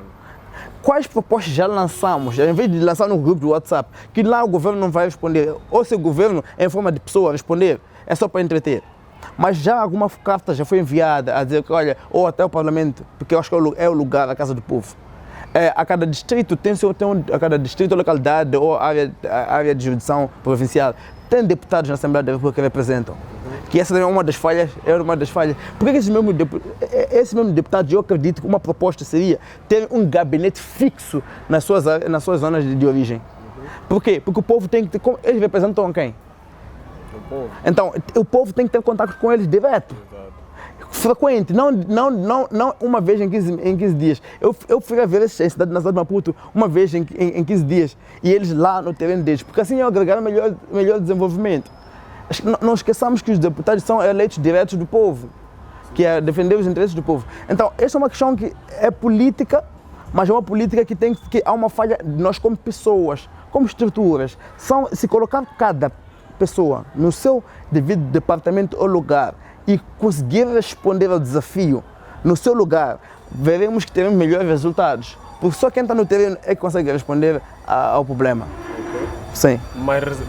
Speaker 2: Quais propostas já lançamos, em vez de lançar no grupo do WhatsApp, que lá o governo não vai responder, ou se o governo, em forma de pessoa, responder, é só para entreter. Mas já alguma carta já foi enviada a dizer que, olha, ou até o Parlamento, porque eu acho que é o lugar, a casa do povo. A cada distrito a cada distrito ou localidade ou área de jurisdição provincial tem deputados na Assembleia da República que representam. Que essa é uma das falhas, Por que esses mesmos deputados, eu acredito que uma proposta seria ter um gabinete fixo nas suas zonas de origem. Por quê? Porque o povo tem que ter, eles representam quem?
Speaker 1: O povo.
Speaker 2: Então, o povo tem que ter contato com eles direto. Frequente, não uma vez em 15 dias. Eu fui a ver na cidade de Maputo uma vez em 15 dias e eles lá no terreno deles, porque assim é agregar melhor desenvolvimento. Não esqueçamos que os deputados são eleitos diretos do povo, que é defender os interesses do povo. Então, essa é uma questão que é política, mas é uma política que há uma falha de nós como pessoas, como estruturas. Se colocar cada pessoa no seu devido departamento ou lugar e conseguir responder ao desafio no seu lugar, veremos que teremos melhores resultados. Porque só quem está no terreno é que consegue responder ao problema.
Speaker 1: Okay.
Speaker 2: Sim.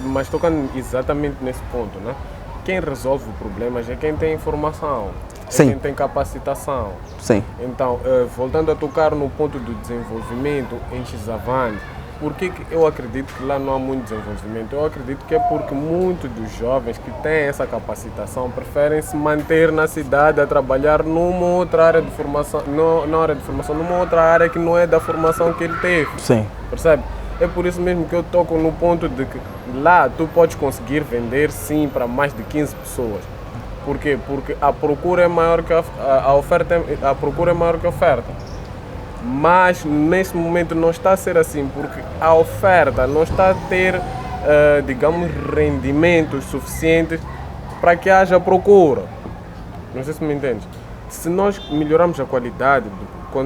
Speaker 1: Mas tocando exatamente nesse ponto, né? Quem resolve o problema é quem tem informação, quem tem capacitação.
Speaker 2: Sim.
Speaker 1: Então, voltando a tocar no ponto do desenvolvimento em Xizavante, por que eu acredito que lá não há muito desenvolvimento? Eu acredito que é porque muitos dos jovens que têm essa capacitação preferem se manter na cidade a trabalhar numa outra área de formação, numa outra área que não é da formação que ele teve.
Speaker 2: Sim.
Speaker 1: Percebe? É por isso mesmo que eu toco no ponto de que lá tu podes conseguir vender sim para mais de 15 pessoas. Por quê? Porque a procura é maior que a oferta, a procura é maior que a oferta. Mas nesse momento não está a ser assim, porque a oferta não está a ter, digamos, rendimentos suficientes para que haja procura. Não sei se me entende. Se nós melhorarmos a qualidade,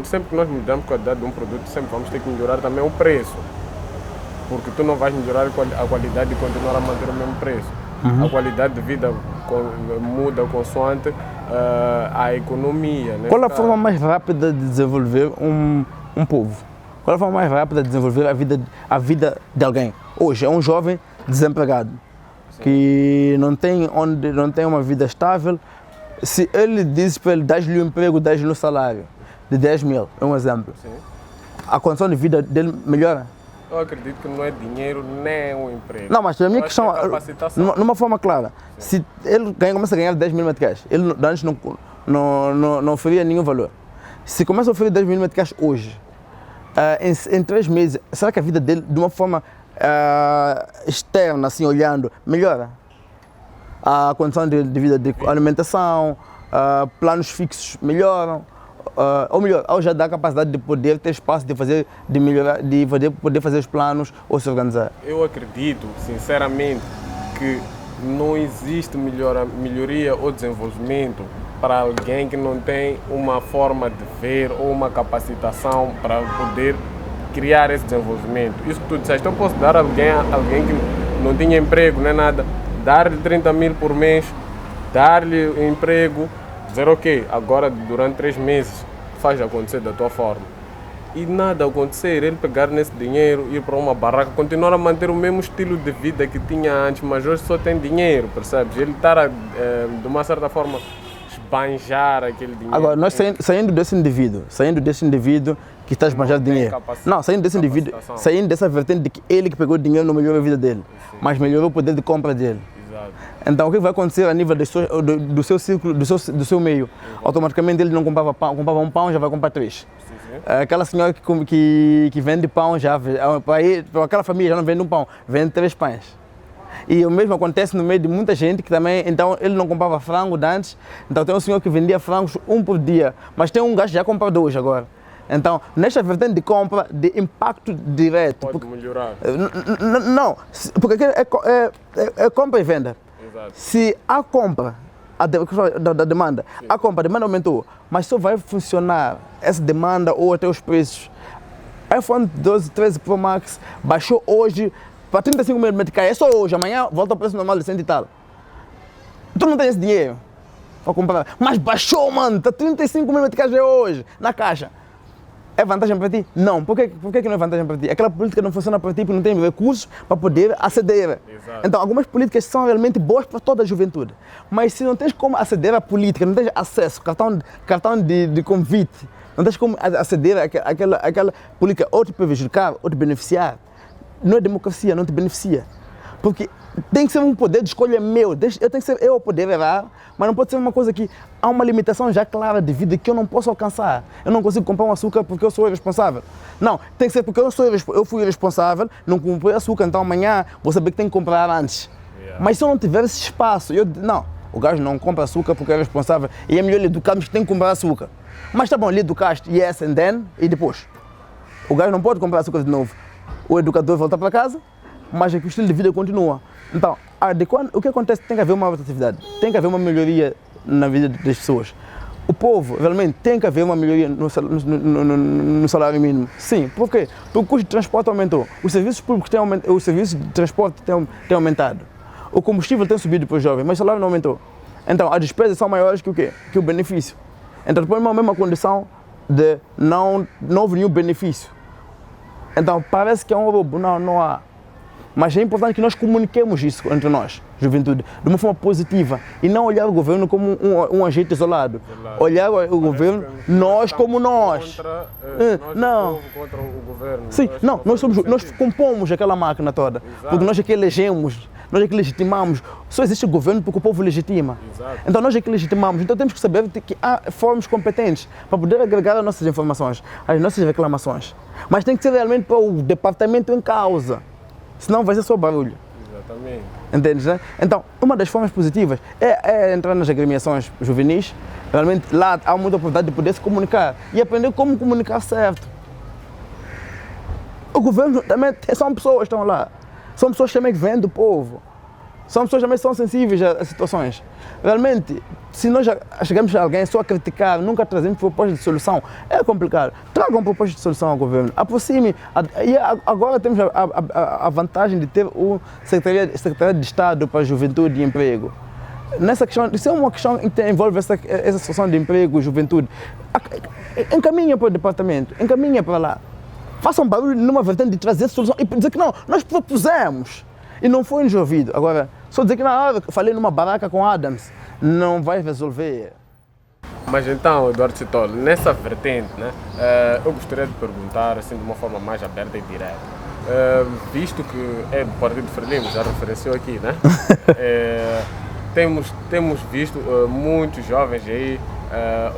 Speaker 1: sempre que nós melhoramos a qualidade de um produto, sempre vamos ter que melhorar também o preço. Porque tu não vais melhorar a qualidade e continuar a manter o mesmo preço. Uhum. A qualidade de vida muda consoante a economia. Né?
Speaker 2: Qual a forma mais rápida de desenvolver um povo? Qual a forma mais rápida de desenvolver a vida de alguém? Hoje é um jovem desempregado, sim, que não tem uma vida estável. Se ele diz para ele, dás-lhe um emprego, dás-lhe um salário de 10 mil, é um exemplo. Sim. A condição de vida dele melhora?
Speaker 1: Eu acredito que não é dinheiro nem um emprego.
Speaker 2: Não, mas a minha questão é numa forma clara. Sim. Se ele começa a ganhar 10 mil meticais, ele antes não oferia nenhum valor. Se começa a oferecer 10 mil meticais hoje, em 3 meses, será que a vida dele, de uma forma externa, assim, olhando, melhora? A condição de vida, de alimentação, planos fixos melhoram. Ou melhor, ou já dá a capacidade de poder ter espaço de poder fazer os planos ou se organizar?
Speaker 1: Eu acredito, sinceramente, que não existe melhoria ou desenvolvimento para alguém que não tem uma forma de ver ou uma capacitação para poder criar esse desenvolvimento. Isso que tu disseste, eu posso dar a alguém que não tinha emprego, nem nada, dar-lhe 30 mil por mês, dar-lhe emprego, dizer ok, agora durante 3 meses faz acontecer da tua forma. E nada acontecer, ele pegar nesse dinheiro, ir para uma barraca, continuar a manter o mesmo estilo de vida que tinha antes, mas hoje só tem dinheiro, percebes? Ele está de uma certa forma esbanjar aquele dinheiro.
Speaker 2: Agora, nós saindo desse indivíduo que está a esbanjar dinheiro, não, saindo desse indivíduo, saindo dessa vertente de que ele que pegou o dinheiro não melhorou a vida dele, sim, mas melhorou o poder de compra dele.
Speaker 1: Exato. Exato.
Speaker 2: Então o que vai acontecer a nível do seu círculo, do seu meio? Automaticamente ele não comprava pão, comprava um pão, já vai comprar 3. Aquela senhora que vende pão, para aquela família já não vende um pão, vende 3 pães. E o mesmo acontece no meio de muita gente que também, então ele não comprava frango de antes, então tem um senhor que vendia frangos 1 por dia, mas tem um gajo que já compra 2 agora. Então, nesta vertente de compra, de impacto direto.
Speaker 1: Pode melhorar.
Speaker 2: Não, porque é compra e venda.
Speaker 1: Exato.
Speaker 2: Se há compra, da demanda, a demanda aumentou, mas só vai funcionar essa demanda ou até os preços. iPhone 12, 13 Pro Max baixou hoje para 35 mil meticais, é só hoje, amanhã volta ao preço normal de 100 e tal. Tu não tens esse dinheiro para comprar, mas baixou, mano, está 35 mil meticais hoje, na caixa. É vantagem para ti? Não. Por que não é vantagem para ti? Aquela política não funciona para ti porque não tem recursos para poder aceder.
Speaker 1: Exato.
Speaker 2: Então, algumas políticas são realmente boas para toda a juventude. Mas se não tens como aceder à política, não tens acesso, cartão de convite, não tens como aceder àquela política ou te prejudicar ou te beneficiar, não é democracia, não te beneficia. Porque tem que ser um poder de escolha meu, eu tenho que ser eu a poder errar, mas não pode ser uma coisa que há uma limitação já clara de vida que eu não posso alcançar. Eu não consigo comprar um açúcar porque eu sou irresponsável. Não, tem que ser porque eu fui irresponsável, não comprei açúcar, então amanhã vou saber que tenho que comprar antes. Yeah. Mas se eu não tiver esse espaço, não, o gajo não compra açúcar porque é responsável e é melhor lhe educarmos que tem que comprar açúcar. Mas tá bom, lhe educaste, yes, and then, e depois? O gajo não pode comprar açúcar de novo. O educador volta para casa, mas é que o estilo de vida continua. Então, o que acontece? Tem que haver uma rotatividade, tem que haver uma melhoria na vida das pessoas. O povo, realmente, tem que haver uma melhoria no salário mínimo. Sim, por quê? Porque o custo de transporte aumentou, os serviços públicos têm aumentado, os serviços de transporte têm aumentado, o combustível tem subido para os jovens, mas o salário não aumentou. Então, as despesas são maiores que o quê? Que o benefício. Então, depois uma mesma condição de não houve nenhum benefício. Então, parece que é um roubo, não há. Mas é importante que nós comuniquemos isso entre nós, juventude, de uma forma positiva e não olhar o governo como um agente isolado. Olhar o governo, nós como nós.
Speaker 1: Nós contra o governo.
Speaker 2: Sim, nós compomos aquela máquina toda. Exato. Porque nós é que elegemos, nós é que legitimamos. Só existe o governo porque o povo legitima.
Speaker 1: Exato.
Speaker 2: Então nós é que legitimamos. Então temos que saber que há formas competentes para poder agregar as nossas informações, as nossas reclamações. Mas tem que ser realmente para o departamento em causa. Senão vai ser só barulho.
Speaker 1: Exatamente.
Speaker 2: Entendes, né? Então, uma das formas positivas é entrar nas agremiações juvenis. Realmente lá há muita oportunidade de poder se comunicar e aprender como comunicar certo. O governo também são pessoas que estão lá. São pessoas também que vêm do povo. São pessoas também que são sensíveis a situações. Realmente, se nós chegamos a alguém só a criticar, nunca trazemos propostas de solução, é complicado. Tragam propostas de solução ao governo, aproxime. E agora temos a vantagem de ter o Secretaria de Estado para a Juventude e Emprego. Nessa questão, isso é uma questão que envolve essa situação de emprego e juventude. Encaminha para o departamento, encaminha para lá. Façam barulho numa vertente de trazer solução e dizer que não, nós propusemos. E não foi nos ouvido. Agora, só dizer que não, falei numa barraca com Adams, não vai resolver.
Speaker 1: Mas então, Eduardo Citolo, nessa vertente, né, eu gostaria de perguntar assim, de uma forma mais aberta e direta. Visto que é do Partido Frelimo, já referenciou aqui, né? Temos visto muitos jovens aí,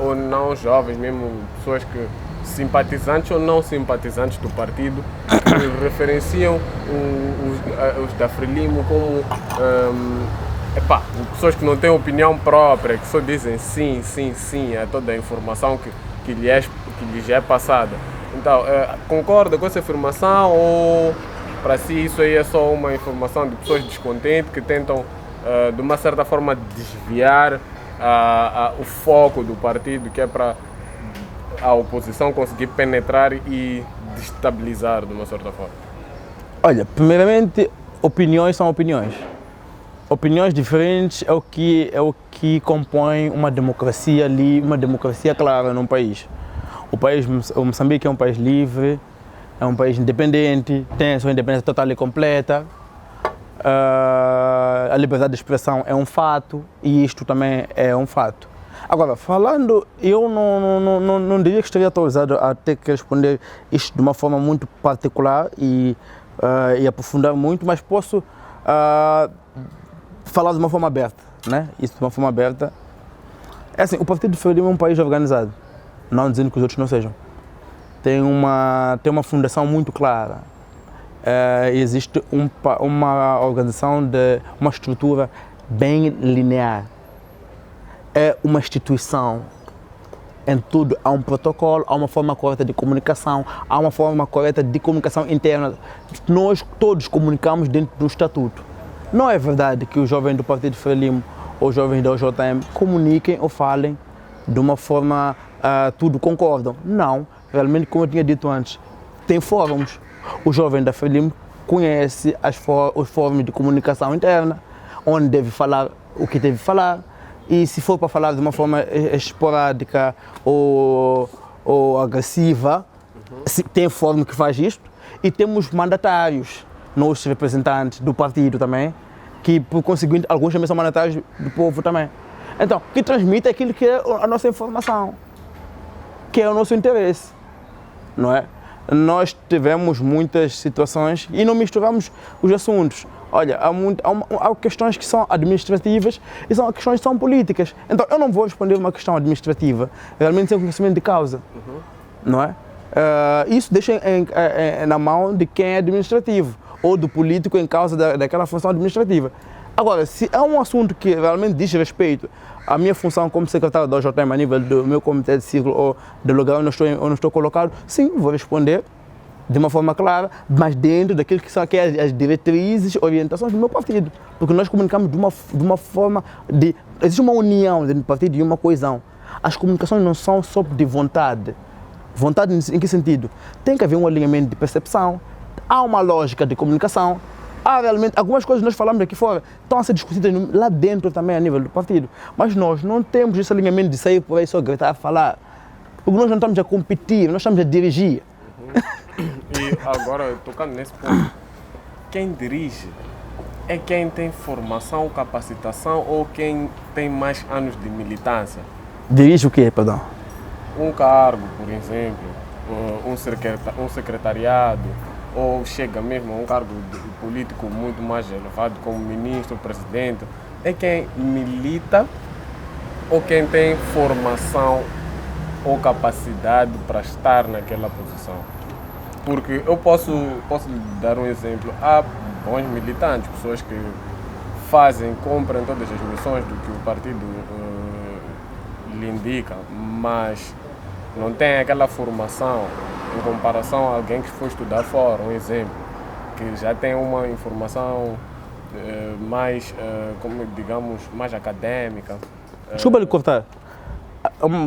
Speaker 1: ou não jovens mesmo, pessoas que simpatizantes ou não simpatizantes do partido, que referenciam os da Frelimo como pessoas que não têm opinião própria, que só dizem sim, sim, sim a toda a informação que lhes é passada. Então, concorda com essa afirmação ou para si isso aí é só uma informação de pessoas descontentes que tentam de uma certa forma desviar o foco do partido, que é para a oposição conseguir penetrar e destabilizar de uma certa forma?
Speaker 2: Olha, primeiramente, opiniões são opiniões. Opiniões diferentes é o que compõe uma democracia ali, uma democracia clara num país. O Moçambique é um país livre, é um país independente, tem a sua independência total e completa. A liberdade de expressão é um fato e isto também é um fato. Agora, falando, eu não diria que estaria autorizado a ter que responder isto de uma forma muito particular e aprofundar muito, mas posso falar de uma forma aberta, né? Isso de uma forma aberta. É assim, o Partido Frelimo é um país organizado, não dizendo que os outros não sejam. Tem uma fundação muito clara. Existe uma organização, uma estrutura bem linear. É uma instituição. Em tudo, há um protocolo, há uma forma correta de comunicação, há uma forma correta de comunicação interna. Nós todos comunicamos dentro do estatuto. Não é verdade que os jovens do Partido Frelimo ou os jovens da OJM comuniquem ou falem de uma forma tudo concordam. Não, realmente, como eu tinha dito antes, tem fóruns. O jovem da Frelimo conhece os fóruns de comunicação interna, onde deve falar o que deve falar. E se for para falar de uma forma esporádica ou agressiva, tem fórum que faz isto. E temos mandatários, nossos representantes do partido também, que por conseguinte, alguns também são mandatários do povo também. Então, que transmite aquilo que é a nossa informação, que é o nosso interesse, não é? Nós tivemos muitas situações e não misturamos os assuntos. Olha, há questões que são administrativas e são questões que são políticas. Então, eu não vou responder uma questão administrativa, realmente sem conhecimento de causa, não é? Isso deixa na mão de quem é administrativo ou do político em causa daquela função administrativa. Agora, se é um assunto que realmente diz respeito à minha função como secretário da OJM a nível do meu comitê de ciclo ou do lugar onde eu estou colocado, sim, vou responder de uma forma clara, mas dentro daquilo que são as diretrizes, orientações do meu partido. Porque nós comunicamos de uma forma de... Existe uma união dentro do partido e uma coesão. As comunicações não são só de vontade. Vontade em que sentido? Tem que haver um alinhamento de percepção, há uma lógica de comunicação, há realmente algumas coisas que nós falamos aqui fora estão a ser discutidas lá dentro também a nível do partido. Mas nós não temos esse alinhamento de sair por aí só gritar, falar. Porque nós não estamos a competir, nós estamos a dirigir.
Speaker 1: E agora, tocando nesse ponto, quem dirige é quem tem formação, capacitação ou quem tem mais anos de militância?
Speaker 2: Dirige o quê, perdão?
Speaker 1: Um cargo, por exemplo, um secretariado, ou chega mesmo a um cargo político muito mais elevado, como ministro, presidente, é quem milita ou quem tem formação ou capacidade para estar naquela posição. Porque eu posso lhe dar um exemplo. Há bons militantes, pessoas que cumprem todas as missões do que o partido lhe indica, mas não tem aquela formação em comparação a alguém que foi estudar fora, um exemplo, que já tem uma informação mais, como digamos, mais acadêmica.
Speaker 2: Desculpa lhe cortar,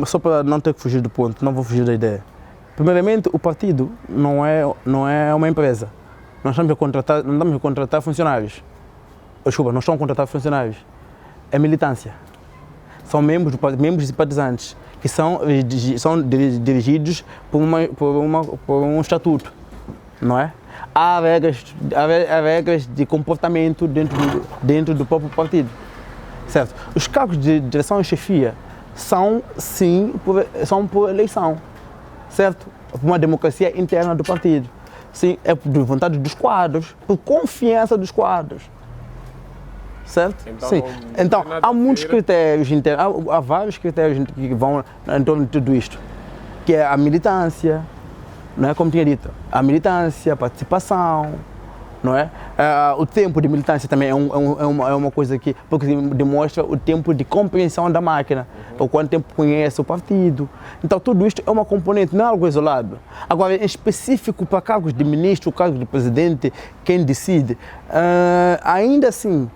Speaker 2: só para não ter que fugir do ponto, não vou fugir da ideia. Primeiramente, o partido não é uma empresa. Nós não estamos a contratar funcionários. Desculpa, não estamos a contratar funcionários. É militância. São membros e simpatizantes que são dirigidos por um estatuto, não é? Há regras de comportamento dentro do próprio partido, certo? Os cargos de direção e chefia são por eleição, certo? Por uma democracia interna do partido. Sim, é por vontade dos quadros, por confiança dos quadros. Certo? Sim. Então, há muitos critérios internos, há vários critérios que vão em torno de tudo isto, que é a militância, não é? Como tinha dito, a militância, a participação, não é? O tempo de militância também é uma coisa que porque demonstra o tempo de compreensão da máquina, ou quanto tempo conhece o partido. Então, tudo isto é uma componente, não é algo isolado. Agora, em específico para cargos de ministro, cargos de presidente, quem decide, ainda assim,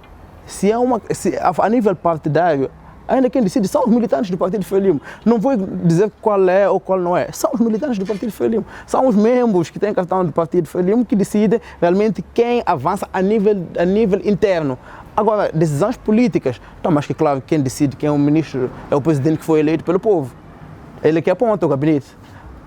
Speaker 2: a nível partidário, ainda quem decide são os militantes do Partido Frelimo. Não vou dizer qual é ou qual não é. São os militantes do Partido Frelimo. São os membros que têm cartão do Partido Frelimo que decidem realmente quem avança a nível interno. Agora, decisões políticas, então, mas que claro, quem decide quem é o ministro é o presidente que foi eleito pelo povo. Ele que aponta o gabinete.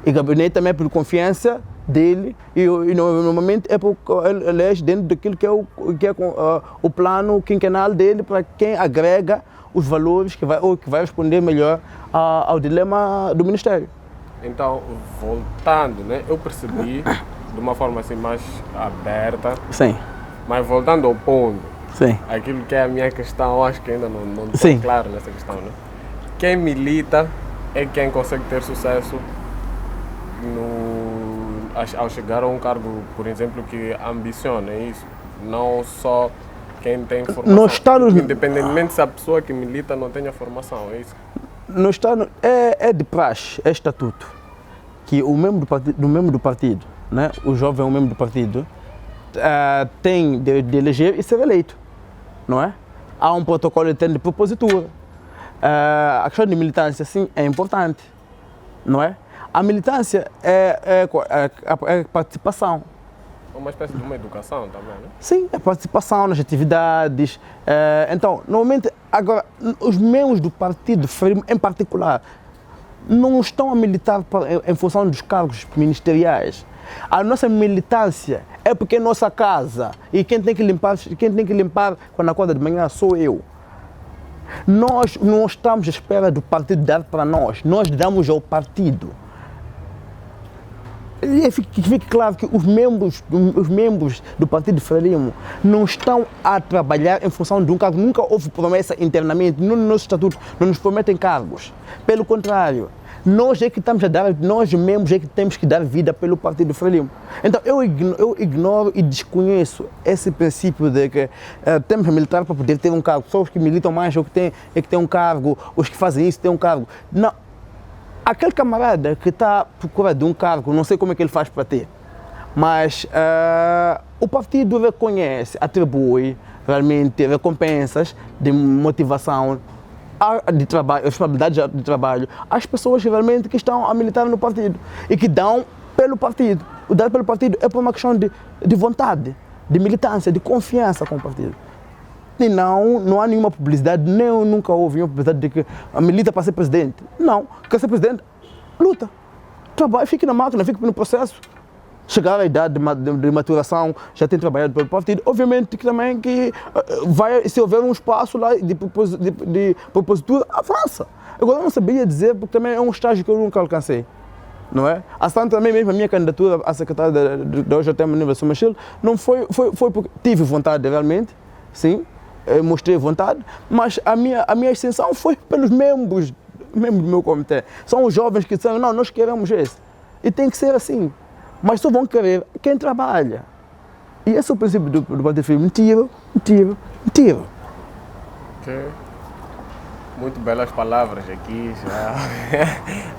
Speaker 2: E o gabinete também é por confiança dele e normalmente é por elege dentro daquilo que é o plano quinquenal dele para quem agrega os valores que vai responder melhor ao dilema do Ministério.
Speaker 1: Então, voltando, né, eu percebi de uma forma assim mais aberta,
Speaker 2: sim,
Speaker 1: mas voltando ao ponto,
Speaker 2: Sim.
Speaker 1: Aquilo que é a minha questão, acho que ainda não
Speaker 2: Sim.
Speaker 1: estou claro nessa questão, né? Quem milita é quem consegue ter sucesso ao chegar a um cargo, por exemplo, que ambiciona, é isso. Não só quem tem formação.
Speaker 2: No Estado,
Speaker 1: independentemente se a pessoa que milita não tenha formação, é isso.
Speaker 2: no Estado é de praxe, é estatuto, que o membro do partido, né, o jovem é um membro do partido, tem de eleger e ser eleito, não é? Há um protocolo de propositura. A questão de militância, sim, é importante, não é? A militância é participação.
Speaker 1: É uma espécie de uma educação também, né?
Speaker 2: Sim, é participação nas atividades. Então, normalmente, agora, os membros do partido, em particular, não estão a militar em função dos cargos ministeriais. A nossa militância é porque é nossa casa e quem tem que limpar quando acorda de manhã sou eu. Nós não estamos à espera do partido dar para nós damos ao partido. E fique claro que os membros do Partido Frelimo não estão a trabalhar em função de um cargo. Nunca houve promessa internamente, no nosso estatuto não nos prometem cargos. Pelo contrário, nós membros é que temos que dar vida pelo Partido Frelimo. Então eu ignoro e desconheço esse princípio de que temos que militar para poder ter um cargo. Só os que militam mais é que têm um cargo, os que fazem isso têm um cargo. Não. Aquele camarada que está à procura de um cargo, não sei como é que ele faz para ter, mas o partido reconhece, atribui realmente recompensas de motivação, de trabalho, responsabilidade de trabalho às pessoas realmente que estão a militar no partido e que dão pelo partido. O dar pelo partido é por uma questão de vontade, de militância, de confiança com o partido. E não há nenhuma publicidade, nem eu nunca ouvi uma publicidade de que milita para ser presidente. Não, quer ser presidente, luta, trabalha, fique na máquina, fique no processo. Chegar à idade de maturação, já tem trabalhado pelo partido, obviamente que também se houver um espaço lá de propositura, avança. Agora eu não sabia dizer, porque também é um estágio que eu nunca alcancei. Não é? Assim também mesmo a minha candidatura à secretária da OJM nível São Machel não foi porque tive vontade realmente, sim, mostrei vontade, mas a minha extensão foi pelos membros do meu comitê. São os jovens que disseram, não, nós queremos esse. E tem que ser assim. Mas só vão querer quem trabalha. E esse é o princípio do Partido Frelimo. Mentira.
Speaker 1: Ok. Muito belas palavras aqui, já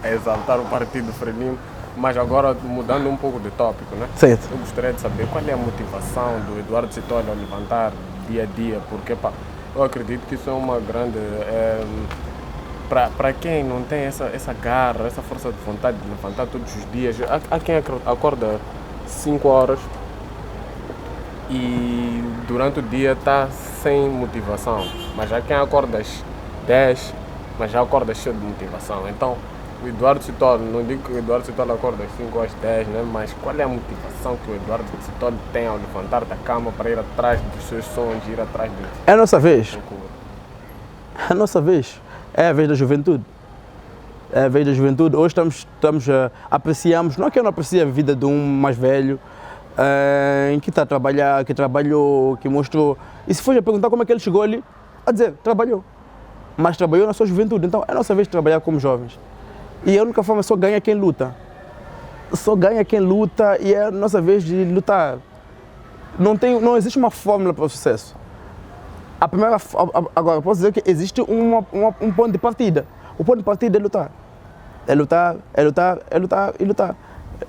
Speaker 1: a exaltar o Partido Frelimo. Mas agora, mudando um pouco de tópico, né?
Speaker 2: Certo.
Speaker 1: Eu gostaria de saber qual é a motivação do Eduardo Citolli ao levantar dia a dia, porque eu acredito que isso é uma grande... Para quem não tem essa garra, essa força de vontade de levantar todos os dias, há quem acorda 5 horas e durante o dia está sem motivação, mas há quem acorda às 10, mas já acorda cheio de motivação. Então, o Eduardo Citolli, não digo que o Eduardo Citolli acorda às 5 ou às 10, né? Mas qual é a motivação que o Eduardo Citolli tem ao levantar da cama para ir atrás dos seus sonhos, ir atrás de...
Speaker 2: É a nossa vez. É a nossa vez. É a vez da juventude. É a vez da juventude. Hoje apreciamos, não é que eu não aprecie a vida de um mais velho, que está a trabalhar, que trabalhou, que mostrou. E se for a perguntar como é que ele chegou ali, a dizer, trabalhou. Mas trabalhou na sua juventude. Então é a nossa vez de trabalhar como jovens. E a única forma só ganha quem luta. Só ganha quem luta e é a nossa vez de lutar. Não existe uma fórmula para o sucesso. Agora, posso dizer que existe um ponto de partida. O ponto de partida é lutar. É lutar.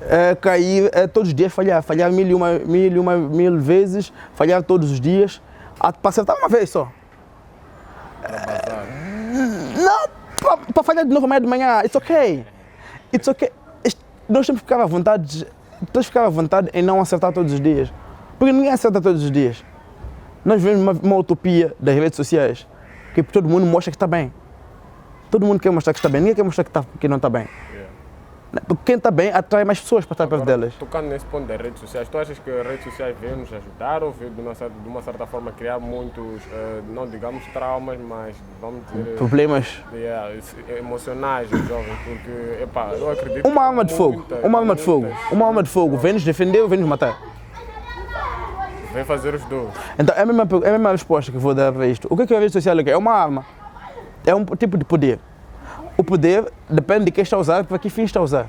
Speaker 2: É cair, todos os dias falhar mil vezes, falhar todos os dias, para acertar uma vez só. Não, para falhar de novo amanhã de manhã, it's okay. Nós temos que ficar à vontade em não acertar todos os dias. Porque ninguém acerta todos os dias. Nós vivemos uma utopia das redes sociais, que todo mundo mostra que está bem. Todo mundo quer mostrar que está bem, ninguém quer mostrar que não está bem. Porque quem está bem atrai mais pessoas para estar perto delas.
Speaker 1: Tocando nesse ponto das redes sociais, tu achas que as redes sociais veio nos ajudar ou veio de uma certa forma criar muitos, não digamos traumas, mas vamos dizer...
Speaker 2: Problemas.
Speaker 1: Emocionais dos jovens, porque, eu acredito...
Speaker 2: Uma arma de fogo, vem nos defender ou vem nos matar.
Speaker 1: Vem fazer os dois.
Speaker 2: Então, é a mesma resposta que vou dar para isto. O que é a rede social? É uma arma. É um tipo de poder. O poder depende de quem está a usar, para que fim está a usar.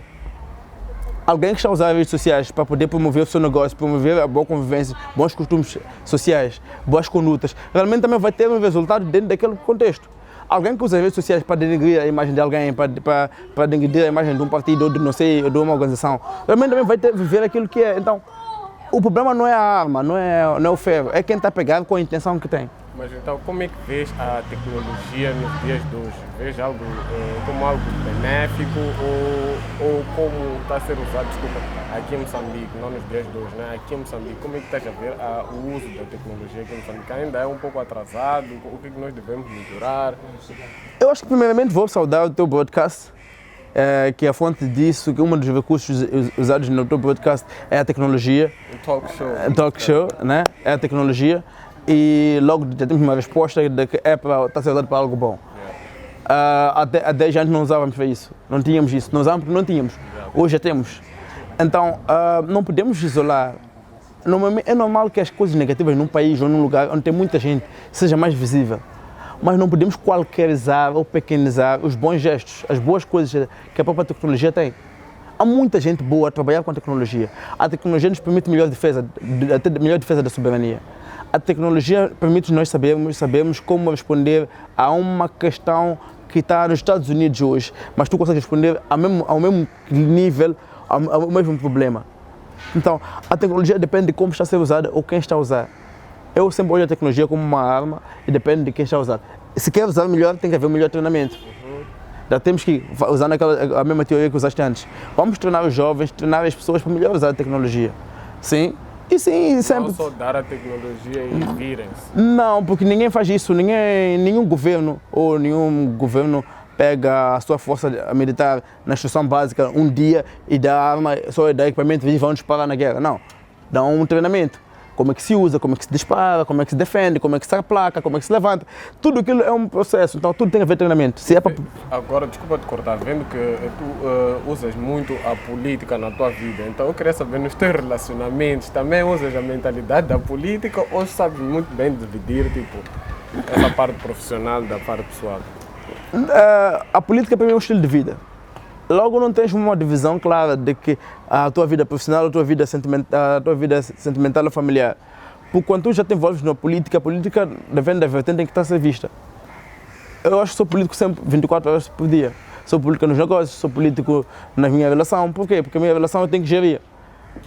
Speaker 2: Alguém que está a usar as redes sociais para poder promover o seu negócio, promover a boa convivência, bons costumes sociais, boas condutas, realmente também vai ter um resultado dentro daquele contexto. Alguém que usa as redes sociais para denegrir a imagem de alguém, para denegrir a imagem de um partido ou de não sei, ou de uma organização, realmente também vai viver aquilo que é. Então, o problema não é a arma, não é o ferro, é quem está pegado com a intenção que tem.
Speaker 1: Mas então, como é que vês a tecnologia nos dias de hoje? Vês algo como algo benéfico ou como está a ser usado, desculpa, aqui em Moçambique, não nos dias de hoje, né? Aqui em Moçambique, como é que estás a ver o uso da tecnologia aqui em Moçambique? Ainda é um pouco atrasado? O que é que nós devemos melhorar?
Speaker 2: Eu acho que primeiramente vou saudar o teu podcast, que a fonte disso, que um dos recursos usados no teu podcast é a tecnologia.
Speaker 1: Um talk show.
Speaker 2: Talk show, né? É a tecnologia. E logo já temos uma resposta de que está a ser usado para algo bom. Até 10 anos não usávamos para isso, não tínhamos isso, não usávamos porque não tínhamos, hoje já temos. Então não podemos isolar. É normal que as coisas negativas num país ou num lugar onde tem muita gente seja mais visível, mas não podemos qualquerizar ou pequenizar os bons gestos, as boas coisas que a própria tecnologia tem. Há muita gente boa a trabalhar com a tecnologia. A tecnologia nos permite melhor defesa da soberania. A tecnologia permite nós sabermos como responder a uma questão que está nos Estados Unidos hoje, mas tu consegues responder ao mesmo nível, ao mesmo problema. Então, a tecnologia depende de como está a ser usada ou quem está a usar. Eu sempre olho a tecnologia como uma arma e depende de quem está a usar. Se quer usar melhor, tem que haver um melhor treinamento. Já temos que, usando a mesma teoria que usaste antes, vamos treinar os jovens, treinar as pessoas para melhor usar a tecnologia. Sim? E sim, sempre.
Speaker 1: Não só dar a tecnologia e virem-se.
Speaker 2: Não, porque ninguém faz isso, nenhum governo ou nenhum governo pega a sua força militar na instrução básica um dia e dá arma, só dá equipamento e vão disparar na guerra. Não, dá um treinamento. Como é que se usa, como é que se dispara, como é que se defende, como é que se aplaca, como é que se levanta. Tudo aquilo é um processo, então tudo tem a ver com treinamento. Se é pra...
Speaker 1: Agora, desculpa te cortar, vendo que tu usas muito a política na tua vida, então eu queria saber, nos teus relacionamentos, também usas a mentalidade da política ou sabes muito bem dividir, tipo, essa parte profissional da parte pessoal?
Speaker 2: A política para mim é um estilo de vida. Logo não tens uma divisão clara de que a tua vida profissional, a tua vida sentimental ou familiar. Porque quando tu já te envolves na política, a política depende da vertente em que está a ser vista. Eu acho que sou político sempre, 24 horas por dia. Sou político nos negócios, sou político na minha relação. Por quê? Porque a minha relação eu tenho que gerir.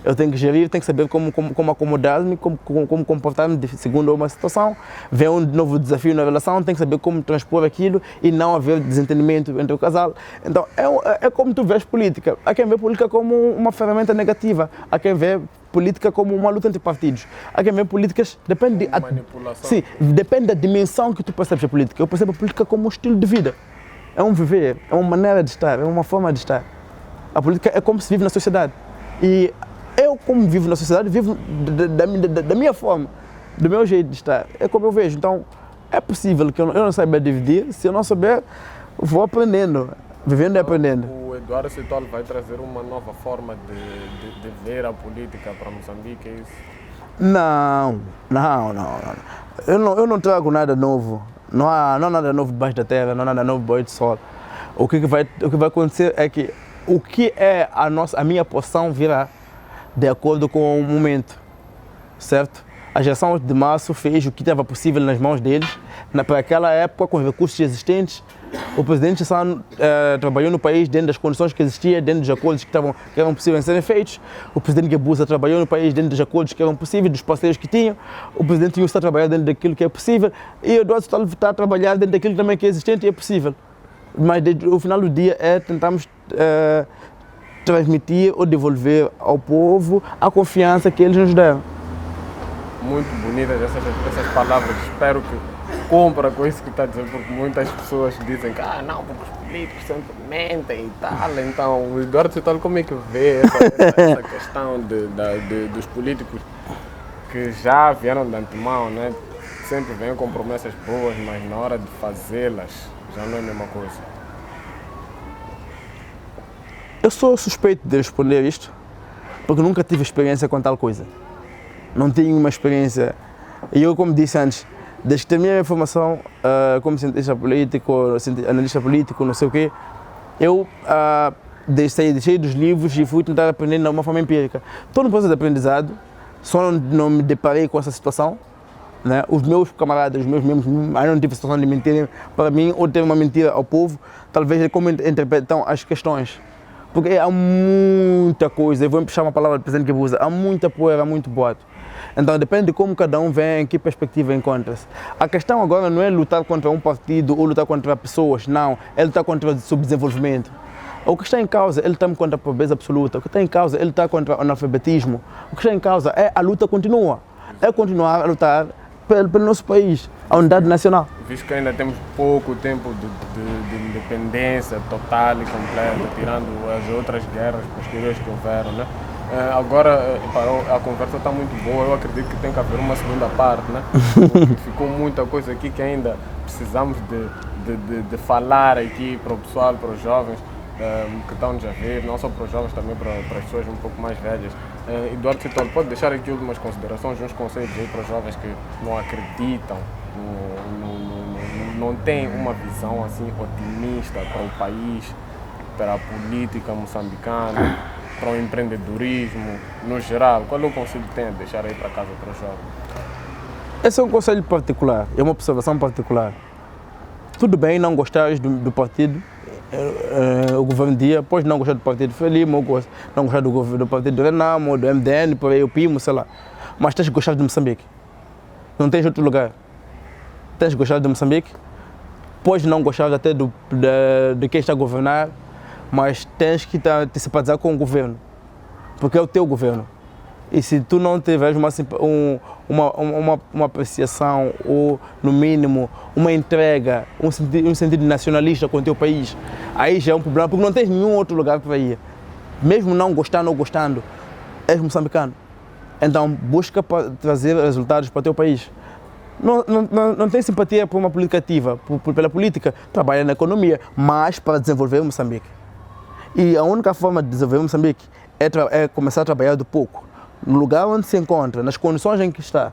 Speaker 2: Eu tenho que gerir, tenho que saber como acomodar-me, como comportar-me segundo uma situação. Vem um novo desafio na relação, tenho que saber como transpor aquilo e não haver desentendimento entre o casal. Então, é como tu vês política. Há quem vê política como uma ferramenta negativa, há quem vê política como uma luta entre partidos. Há quem vê políticas, depende de...
Speaker 1: Manipulação.
Speaker 2: Sim, depende da dimensão que tu percebes a política. Eu percebo a política como um estilo de vida. É um viver, é uma maneira de estar, é uma forma de estar. A política é como se vive na sociedade. E eu, como vivo na sociedade, vivo da minha forma, do meu jeito de estar. É como eu vejo. Então, é possível que eu não saiba dividir. Se eu não souber, vou aprendendo. Vivendo e aprendendo.
Speaker 1: O Eduardo Cittoli vai trazer uma nova forma de ver a política para Moçambique, é isso?
Speaker 2: Não. Eu não trago nada novo. Não há nada novo debaixo da terra, não há nada novo debaixo do sol. O que vai acontecer é que o que é a minha porção virá de acordo com o momento, certo? A geração de março fez o que estava possível nas mãos deles, para aquela época, com os recursos existentes. O presidente Sano trabalhou no país dentro das condições que existiam, dentro dos acordos que eram possíveis de serem feitos. O presidente Guebuza trabalhou no país dentro dos acordos que eram possíveis, dos parceiros que tinham. O presidente Yusuf está trabalhando dentro daquilo que é possível. E o Eduardo Cittoli está a trabalhar dentro daquilo também que é existente e é possível. Mas o final do dia é tentarmos transmitir ou devolver ao povo a confiança que eles nos deram.
Speaker 1: Muito bonitas essas palavras. Espero que cumpra com isso que está dizendo, porque muitas pessoas dizem que não, porque os políticos sempre mentem e tal. Então, o Eduardo Cittoli, como é que vê essa questão dos políticos que já vieram de antemão, né? Sempre vêm com promessas boas, mas na hora de fazê-las já não é a mesma coisa.
Speaker 2: Eu sou suspeito de responder isto, porque nunca tive experiência com tal coisa. não tenho uma experiência. E eu, como disse antes, desde que terminei a minha formação como cientista político, analista político, não sei o quê, eu deixei dos livros e fui tentar aprender de uma forma empírica. Estou no processo de aprendizado, só não me deparei com essa situação. Né? Os meus camaradas, os meus membros, ainda não tive a situação de mentirem para mim ou ter uma mentira ao povo, talvez é como interpretam as questões. Porque há muita coisa, eu vou puxar uma palavra do presidente que usa, há muita poeira, há muito boato. Então depende de como cada um vem, em que perspectiva encontra-se. A questão agora não é lutar contra um partido ou lutar contra pessoas, não, é lutar contra o subdesenvolvimento. O que está em causa, ele está contra a pobreza absoluta, o que está em causa, ele está contra o analfabetismo, o que está em causa é a luta continua, é continuar a lutar pelo nosso país, a unidade nacional.
Speaker 1: Visto que ainda temos pouco tempo de independência total e completa, tirando as outras guerras posteriores que houveram, né? Agora a conversa está muito boa, eu acredito que tem que haver uma segunda parte, né? Porque ficou muita coisa aqui que ainda precisamos de falar aqui para o pessoal, para os jovens que estão-nos a ver, não só para os jovens, também para as pessoas um pouco mais velhas. Eduardo Citolo, pode deixar aqui últimas considerações, uns conselhos aí para os jovens que não acreditam, não têm uma visão assim otimista para o país, para a política moçambicana, para o empreendedorismo no geral. Qual é o conselho que tem a deixar aí para casa para os jovens?
Speaker 2: Esse é um conselho particular, é uma observação particular. Tudo bem não gostares do partido, o governo dia, pode não gostar do partido Frelimo, não gostar do partido do Renamo, do MDN, por aí o PIMO, sei lá. Mas tens que gostar de Moçambique. Não tens outro lugar. Tens que gostar de Moçambique. Podes não gostar até de quem está a governar, mas tens que te simpatizar com o governo. Porque é o teu governo. E se tu não tiveres uma apreciação ou, no mínimo, uma entrega, um sentido nacionalista com o teu país, aí já é um problema, porque não tens nenhum outro lugar para ir. Mesmo não gostando ou gostando, és moçambicano. Então, busca trazer resultados para o teu país. Não tem simpatia por uma política ativa, pela política, trabalha na economia, mas para desenvolver Moçambique. E a única forma de desenvolver Moçambique é começar a trabalhar do pouco. No lugar onde se encontra, nas condições em que está,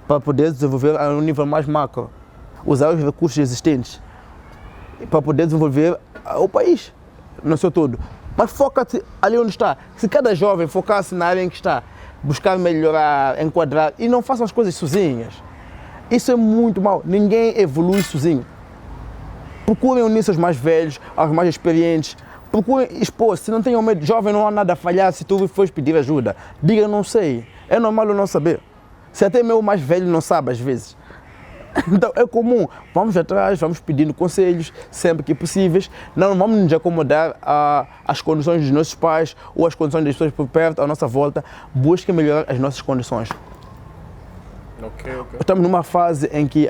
Speaker 2: para poder desenvolver a um nível mais macro, usar os recursos existentes, para poder desenvolver o país, no seu todo. Mas foca-te ali onde está. Se cada jovem focasse na área em que está, buscar melhorar, enquadrar, e não façam as coisas sozinhas. Isso é muito mau. Ninguém evolui sozinho. Procurem unir-se aos mais velhos, aos mais experientes. Procurem expor, se não tenham medo, jovem, não há nada a falhar se tu fores pedir ajuda. Diga, não sei. É normal eu não saber. Se até meu mais velho não sabe às vezes. Então é comum. Vamos atrás, vamos pedindo conselhos sempre que possíveis. Não vamos nos acomodar às condições dos nossos pais ou às condições das pessoas por perto, à nossa volta. Busquem melhorar as nossas condições.
Speaker 1: Okay.
Speaker 2: Estamos numa fase em que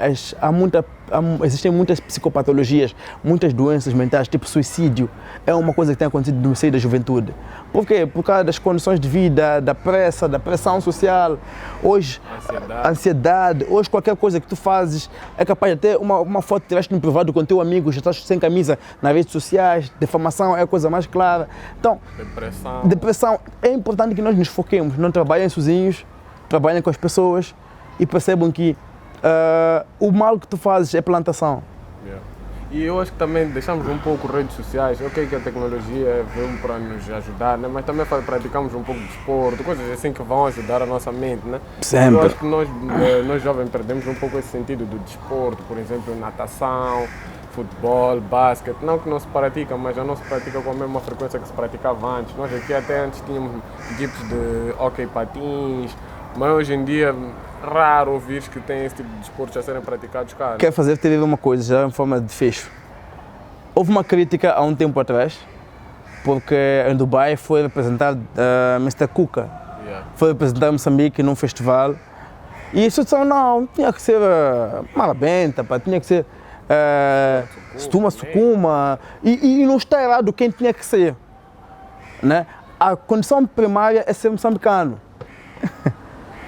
Speaker 2: existem muitas psicopatologias, muitas doenças mentais, tipo suicídio. É uma coisa que tem acontecido no seio da juventude. Por quê? Por causa das condições de vida, da pressa, da pressão social. Hoje, ansiedade. Hoje qualquer coisa que tu fazes é capaz de ter uma foto que tiraste no privado com teu amigo, já estás sem camisa nas redes sociais, defamação é a coisa mais clara. Então, depressão. É importante que nós nos foquemos, não trabalhem sozinhos, trabalhem com as pessoas. E percebam que o mal que tu fazes é plantação.
Speaker 1: Yeah. E eu acho que também deixamos um pouco redes sociais. Ok, que a tecnologia veio para nos ajudar, né? Mas também praticamos um pouco de desporto, coisas assim que vão ajudar a nossa mente, né?
Speaker 2: Sempre.
Speaker 1: Eu acho que nós jovens perdemos um pouco esse sentido do desporto, por exemplo, natação, futebol, basquete. Não que não se pratica, mas já não se pratica com a mesma frequência que se praticava antes. Nós aqui até antes tínhamos equipes de hockey patins, mas hoje em dia raro ouvir que tem esse tipo de desportos a serem praticados cá.
Speaker 2: Quero fazer-te ver uma coisa, já em forma de fecho. Houve uma crítica há um tempo atrás, porque em Dubai foi representar Mr. Kuka.
Speaker 1: Yeah.
Speaker 2: Foi representar Moçambique num festival. E isso disseram, não, tinha que ser Marabenta, tinha que ser Stuma Sukuma. E não está errado quem tinha que ser. Né? A condição primária é ser moçambicano.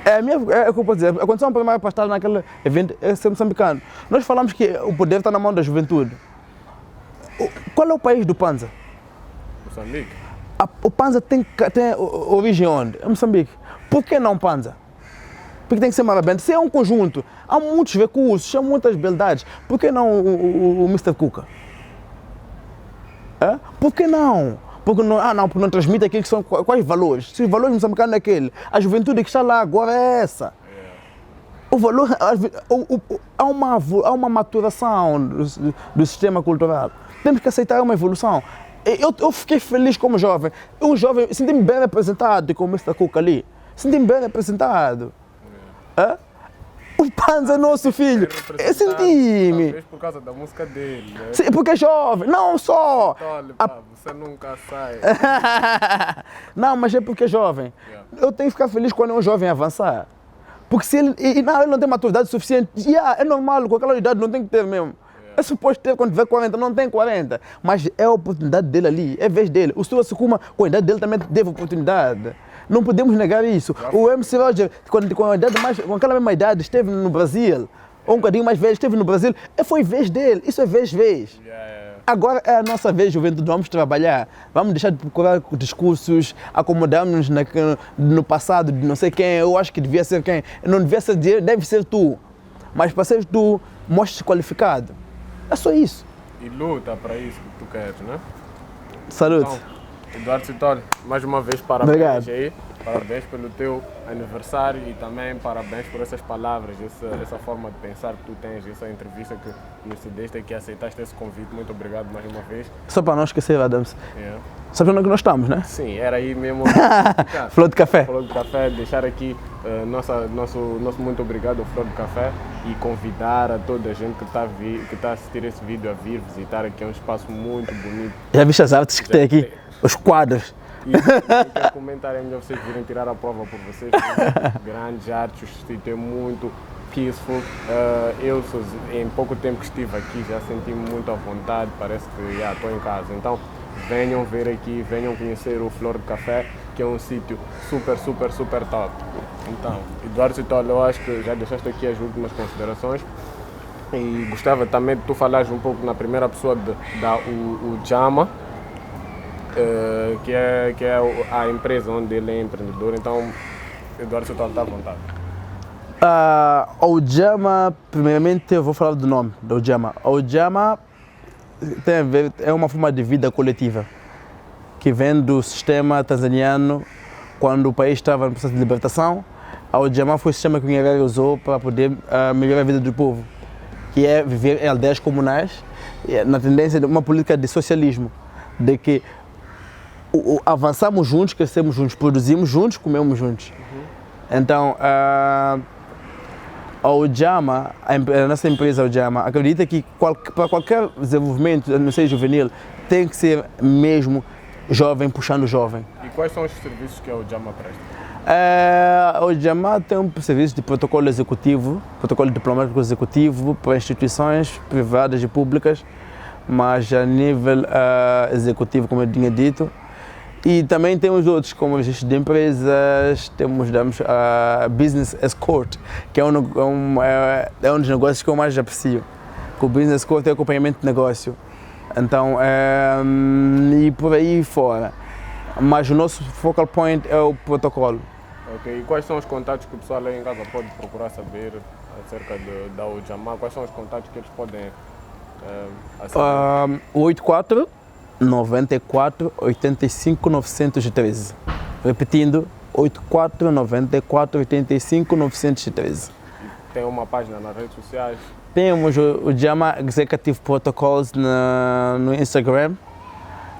Speaker 2: É o que eu posso dizer, a condição primária para estar naquele evento é ser moçambicano. Nós falamos que o poder está na mão da juventude. Qual é o país do Panza?
Speaker 1: Moçambique.
Speaker 2: O Panza tem origem onde? É Moçambique. Por que não Panza? Porque tem que ser uma banda. Se é um conjunto, há muitos recursos, há muitas beldades. Por que não o Mr. Cuca? É? Por que não? Porque não transmite aquilo que são quais valores. Se os valores moçambicanos é aquele, a juventude que está lá agora é essa. O valor, há uma maturação do sistema cultural. Temos que aceitar uma evolução. Eu fiquei feliz como jovem. Um jovem, senti-me bem representado com o Mr. Cuca ali. Senti-me bem representado. É? O Panza é nosso filho. Eu senti-me.
Speaker 1: Talvez por causa da música dele, né?
Speaker 2: Sim, porque é jovem. Não só.
Speaker 1: Olha, pá, você nunca sai.
Speaker 2: Não, mas é porque é jovem. Eu tenho que ficar feliz quando um jovem avançar. Porque se ele não tem maturidade suficiente, é normal, com aquela idade não tem que ter mesmo. É suposto ter quando tiver 40, não tem 40. Mas é a oportunidade dele ali, é a vez dele. O Stuart Sukuma, com a idade dele, também teve oportunidade. Não podemos negar isso. O MC Roger, com aquela mesma idade, esteve no Brasil. Ou um bocadinho mais velho, esteve no Brasil. Foi vez dele, isso é vez. Agora é a nossa vez, juventude, vamos trabalhar. Vamos deixar de procurar discursos, acomodarmos no passado de não sei quem, eu acho que devia ser quem. Não devia ser, deve ser tu. Mas para ser tu, mostre-se qualificado. É só isso.
Speaker 1: E luta para isso que tu queres, né?
Speaker 2: Saúde.
Speaker 1: Então, Eduardo Citoli, mais uma vez parabéns. Obrigado. Aí. Parabéns pelo teu aniversário e também parabéns por essas palavras, essa forma de pensar que tu tens, essa entrevista que nos cedeste e que aceitaste esse convite. Muito obrigado mais uma vez.
Speaker 2: Só para não esquecer, Adams. Sabe onde nós estamos, né?
Speaker 1: Sim, era aí mesmo.
Speaker 2: Flor de Café.
Speaker 1: Flor de Café, deixar aqui nosso muito obrigado ao Flor de Café e convidar a toda a gente que está a assistir esse vídeo a vir visitar aqui, é um espaço muito bonito.
Speaker 2: Já viste as artes que tem aqui? Os quadros.
Speaker 1: E eu quero comentar, é melhor vocês virem tirar a prova por vocês. Grandes artes, o sítio é muito peaceful. Eu, em pouco tempo que estive aqui, já senti-me muito à vontade, parece que já estou em casa. Então, venham ver aqui, venham conhecer o Flor de Café, que é um sítio super top. Então, Eduardo Citoli, eu acho que já deixaste aqui as últimas considerações. E gostava também de tu falares um pouco na primeira pessoa de dar o Jama. Que é a empresa onde ele é empreendedor, então Eduardo Citoli está à vontade.
Speaker 2: O Jama, primeiramente eu vou falar do nome do Jama. O Jama tem a ver, é uma forma de vida coletiva que vem do sistema tanzaniano quando o país estava no processo de libertação. O Jama foi o sistema que o Nyerere usou para poder melhorar a vida do povo, que é viver em aldeias comunais, na tendência de uma política de socialismo, de que avançamos juntos, crescemos juntos, produzimos juntos, comemos juntos. Então, a Ujama, a nossa empresa Ujama, acredita que para qualquer desenvolvimento, não sei, juvenil, tem que ser mesmo jovem puxando jovem.
Speaker 1: E quais são os serviços que a Ujama presta?
Speaker 2: A Ujama tem um serviço de protocolo executivo, protocolo diplomático executivo para instituições privadas e públicas, mas a nível executivo, como eu tinha dito. E também temos outros, como o registro de empresas, damos a Business Escort, que é um dos negócios que eu mais aprecio. O Business Escort é acompanhamento de negócio. Então, e por aí fora. Mas o nosso focal point é o protocolo.
Speaker 1: Ok, e quais são os contatos que o pessoal aí em casa pode procurar saber acerca da Ujama? Quais são os contatos que eles podem acessar?
Speaker 2: 84 94 85 913. Repetindo, 84 94 85 913.
Speaker 1: E tem uma página nas redes sociais?
Speaker 2: Temos o Jama Executive Protocols no Instagram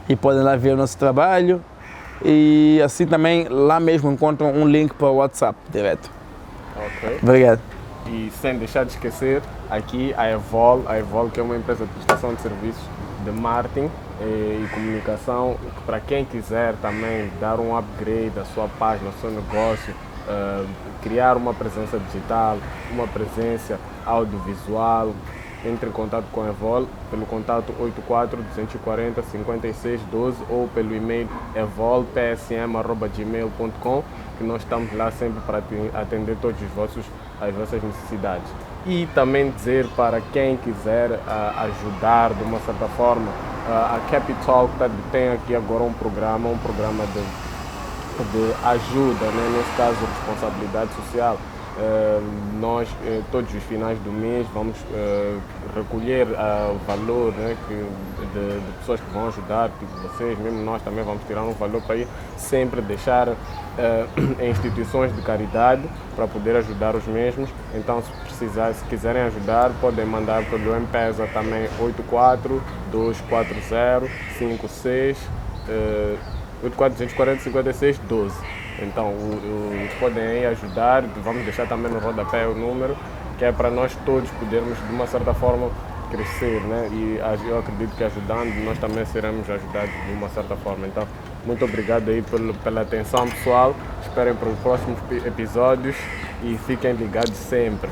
Speaker 2: e podem lá ver o nosso trabalho. E assim também lá mesmo encontram um link para o WhatsApp direto.
Speaker 1: Ok.
Speaker 2: Obrigado.
Speaker 1: E sem deixar de esquecer, aqui a Evol que é uma empresa de prestação de serviços de marketing e comunicação, para quem quiser também dar um upgrade à sua página, ao seu negócio, criar uma presença digital, uma presença audiovisual, entre em contato com a Evol pelo contato 84 240 56 12 ou pelo e-mail evolpsm@gmail.com, que nós estamos lá sempre para atender todas as vossas necessidades. E também dizer para quem quiser ajudar de uma certa forma, a Capital tem aqui agora um programa de ajuda, né? Nesse caso responsabilidade social, Nós, todos os finais do mês, vamos recolher o valor, né, de pessoas que vão ajudar, tipo vocês, mesmo nós também vamos tirar um valor para ir sempre deixar em instituições de caridade para poder ajudar os mesmos. Então, se quiserem ajudar, podem mandar pelo M-Pesa também 84-240-5612. Então, podem aí ajudar, vamos deixar também no rodapé o número, que é para nós todos podermos, de uma certa forma, crescer, né? E eu acredito que ajudando, nós também seremos ajudados de uma certa forma. Então, muito obrigado aí pela atenção, pessoal. Esperem para os próximos episódios e fiquem ligados sempre.